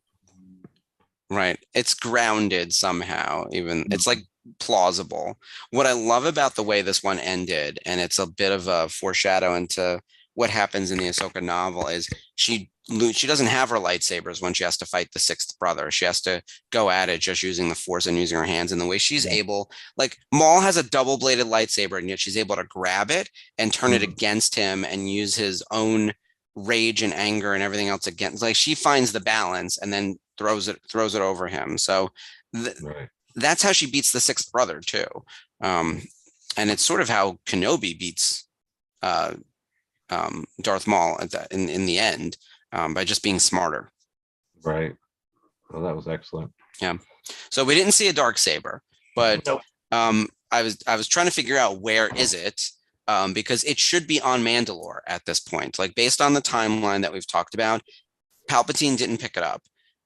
right. It's grounded somehow, even it's like plausible. What I love about the way this one ended, and it's a bit of a foreshadow into what happens in the Ahsoka novel, is she doesn't have her lightsabers when she has to fight the sixth brother. She has to go at it just using the Force and using her hands. And the way she's able, like Maul has a double-bladed lightsaber, and yet she's able to grab it and turn it against him and use his own rage and anger and everything else against. Like she finds the balance and then throws it over him. So that's how she beats the sixth brother too. And it's sort of how Kenobi beats Darth Maul in the end, by just being smarter. Right. Well, that was excellent. Yeah. So we didn't see a Darksaber, but Nope. I was trying to figure out where is it, because it should be on Mandalore at this point. Like based on the timeline that we've talked about, Palpatine didn't pick it up.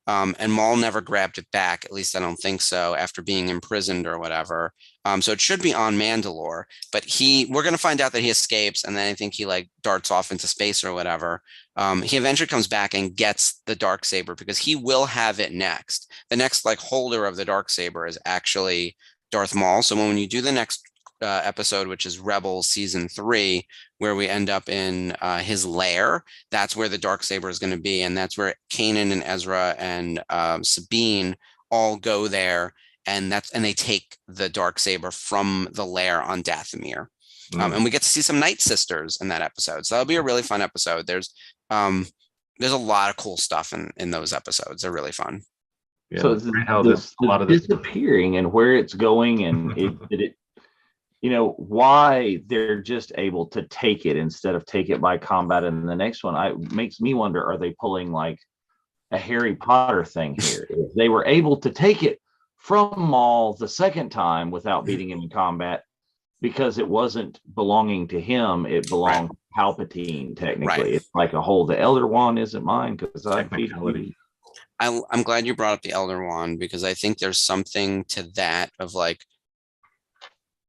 And Maul never grabbed it back. At least I don't think so, after being imprisoned or whatever. So it should be on Mandalore, but we're going to find out that he escapes. And then I think he like darts off into space or whatever. He eventually comes back and gets the Darksaber because he will have it next. The next like holder of the Darksaber is actually Darth Maul. So when you do the next episode, which is Rebels season 3, where we end up in his lair, that's where the Darksaber is going to be, and that's where Kanan and Ezra and Sabine all go there, and they take the Darksaber from the lair on Dathomir. And we get to see some Night Sisters in that episode, so that'll be a really fun episode. There's a lot of cool stuff in those episodes. They're really fun. Yeah, So how this a lot of this disappearing and where it's going, and it why they're just able to take it instead of take it by combat. And the next one makes me wonder, are they pulling like a Harry Potter thing here? If they were able to take it from Maul the second time without beating him in combat, because it wasn't belonging to him, it belonged to Palpatine, technically. Right. It's like a whole, the Elder Wand isn't mine because I'm glad you brought up the Elder Wand, because I think there's something to that of like,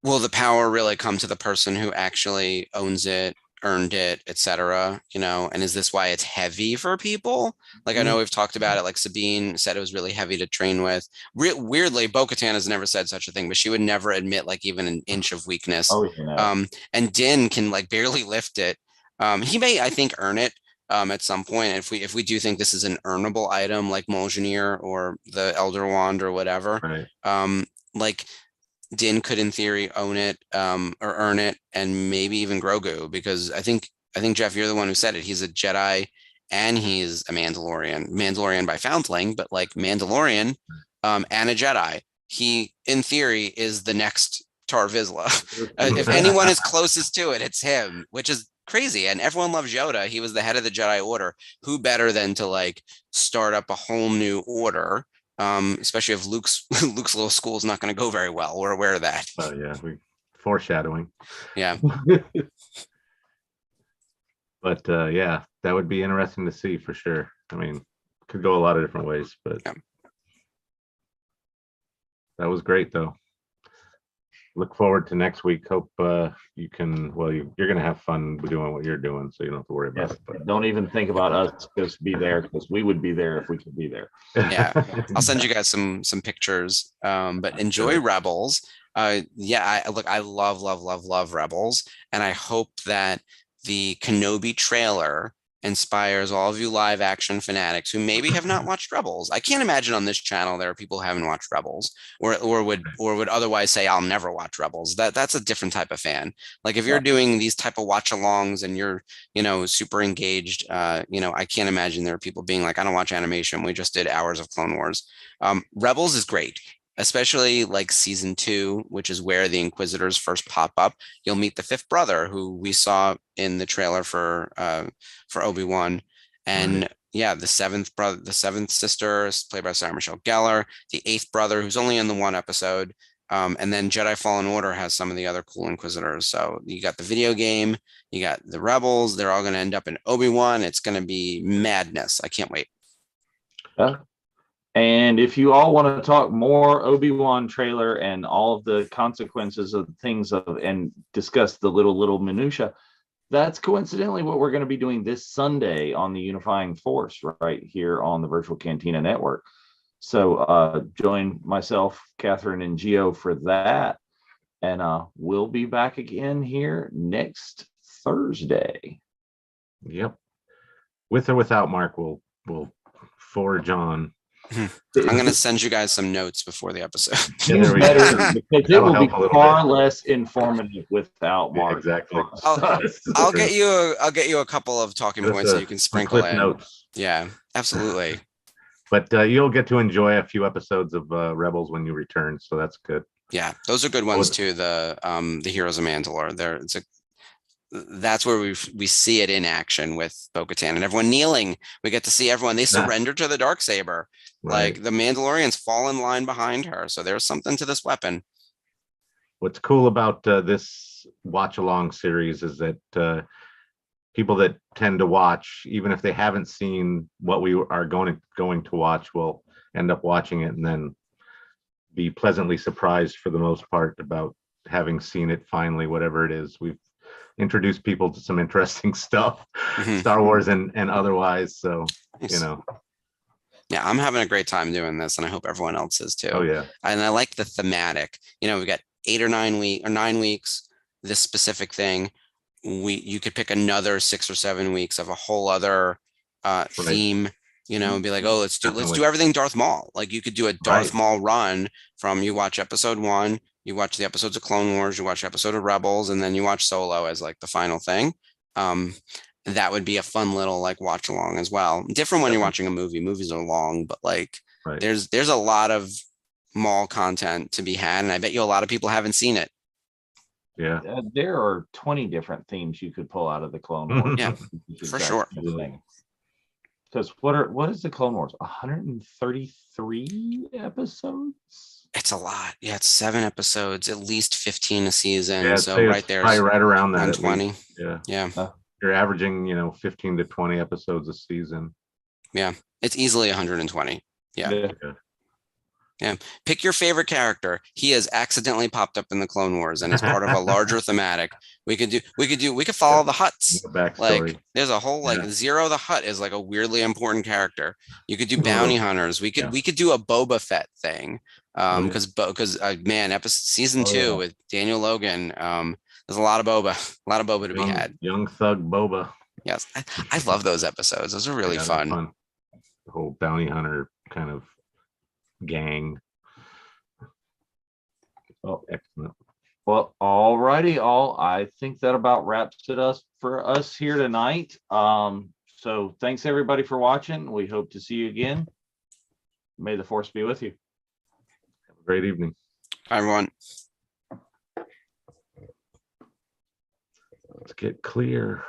will the power really come to the person who actually owns it, earned it, etc.? And is this why it's heavy for people? Like, I know we've talked about it, like Sabine said it was really heavy to train with. Weirdly, Bo-Katan has never said such a thing, but she would never admit like even an inch of weakness. And Din can like barely lift it. He may, I think, earn it at some point. If we do think this is an earnable item like Mjolnir or the Elder Wand or whatever, right. Like Din could in theory own it, or earn it, and maybe even Grogu, because I think Jeff, you're the one who said it. He's a Jedi and he's a Mandalorian by foundling, but like Mandalorian and a Jedi. He in theory is the next Tar Vizsla. If anyone is closest to it, it's him, which is crazy. And everyone loves Yoda. He was the head of the Jedi Order. Who better than to like start up a whole new order? Especially if Luke's little school is not going to go very well. We're aware of that. Oh yeah, foreshadowing. Yeah. But yeah, that would be interesting to see for sure. I mean, could go a lot of different ways, but yeah. That was great though. Look forward to next week. Hope you can. Well, you're going to have fun doing what you're doing, so you don't have to worry about it. But don't even think about us just be there, because we would be there if we could be there. Yeah, I'll send you guys some pictures. But enjoy Rebels. Yeah, I love Rebels, and I hope that the Kenobi trailer inspires all of you live action fanatics who maybe have not watched Rebels. I can't imagine on this channel there are people who haven't watched Rebels or would otherwise say I'll never watch Rebels. That's a different type of fan. Like if you're doing these type of watch alongs and you're, super engaged, I can't imagine there are people being like, I don't watch animation. We just did hours of Clone Wars. Rebels is great. Especially like season 2, which is where the Inquisitors first pop up. You'll meet the 5th brother, who we saw in the trailer for Obi-Wan, and yeah, the 7th brother, the 7th sister, is played by Sarah Michelle Gellar. The 8th brother, who's only in the 1 episode, and then Jedi Fallen Order has some of the other cool Inquisitors. So you got the video game, you got the Rebels. They're all going to end up in Obi-Wan. It's going to be madness. I can't wait. And if you all want to talk more Obi-Wan trailer and all of the consequences of things and discuss the little minutia, that's coincidentally what we're going to be doing this Sunday on the Unifying Force right here on the Virtual Cantina Network. So join myself, Catherine, and Gio for that. And we'll be back again here next Thursday. Yep. With or without Mark, we'll forge on. I'm going to send you guys some notes before the episode. Yeah, better, because it will be far less informative without Mark. Exactly. I'll get you a couple of talking points that you can sprinkle in. Notes. Yeah, absolutely. But you'll get to enjoy a few episodes of Rebels when you return, so that's good. Yeah, those are good ones too. The Heroes of Mandalore. That's where we see it in action with Bo-Katan and everyone kneeling. We get to see everyone. They surrender to the Darksaber. Right. Like the Mandalorians fall in line behind her. So there's something to this weapon. What's cool about this watch along series is that people that tend to watch, even if they haven't seen what we are going to watch, will end up watching it and then be pleasantly surprised for the most part about having seen it finally, whatever it is. We've introduced people to some interesting stuff, Star Wars and otherwise. So, you know. Yeah, I'm having a great time doing this, and I hope everyone else is too. Oh yeah. And I like the thematic. You know, we got 9 weeks, this specific thing. You could pick another 6 or 7 weeks of a whole other theme, you know, and be like, oh, let's do everything Darth Maul. Like you could do a Darth Maul run from you watch episode 1, you watch the episodes of Clone Wars, you watch episode of Rebels, and then you watch Solo as like the final thing. That would be a fun little like watch along as well. Different when you're watching a movie. Movies are long, but like there's a lot of Maul content to be had, and I bet you a lot of people haven't seen it. Yeah, there are 20 different themes you could pull out of the Clone Wars. Yeah, for sure. Because what is the Clone Wars? 133 episodes? It's a lot. Yeah, it's 7 episodes, at least 15 a season. Yeah, so right there, right around that. 120. Yeah. You're averaging, 15 to 20 episodes a season. Yeah, it's easily 120. Yeah. Pick your favorite character. He has accidentally popped up in the Clone Wars and is part of a larger thematic. We could follow the Hutts. Like there's a whole Zero the Hutt is like a weirdly important charter. You could do bounty hunters. We could do a Boba Fett thing. Because season 2 with Daniel Logan, there's a lot of Boba to be had. Young thug Boba. Yes, I love those episodes. Those are really fun. The whole bounty hunter kind of gang. Oh, excellent. Well, all righty, I think that about wraps it up for us here tonight. So thanks everybody for watching. We hope to see you again. May the force be with you. Have a great evening. Bye, everyone. Let's get clear.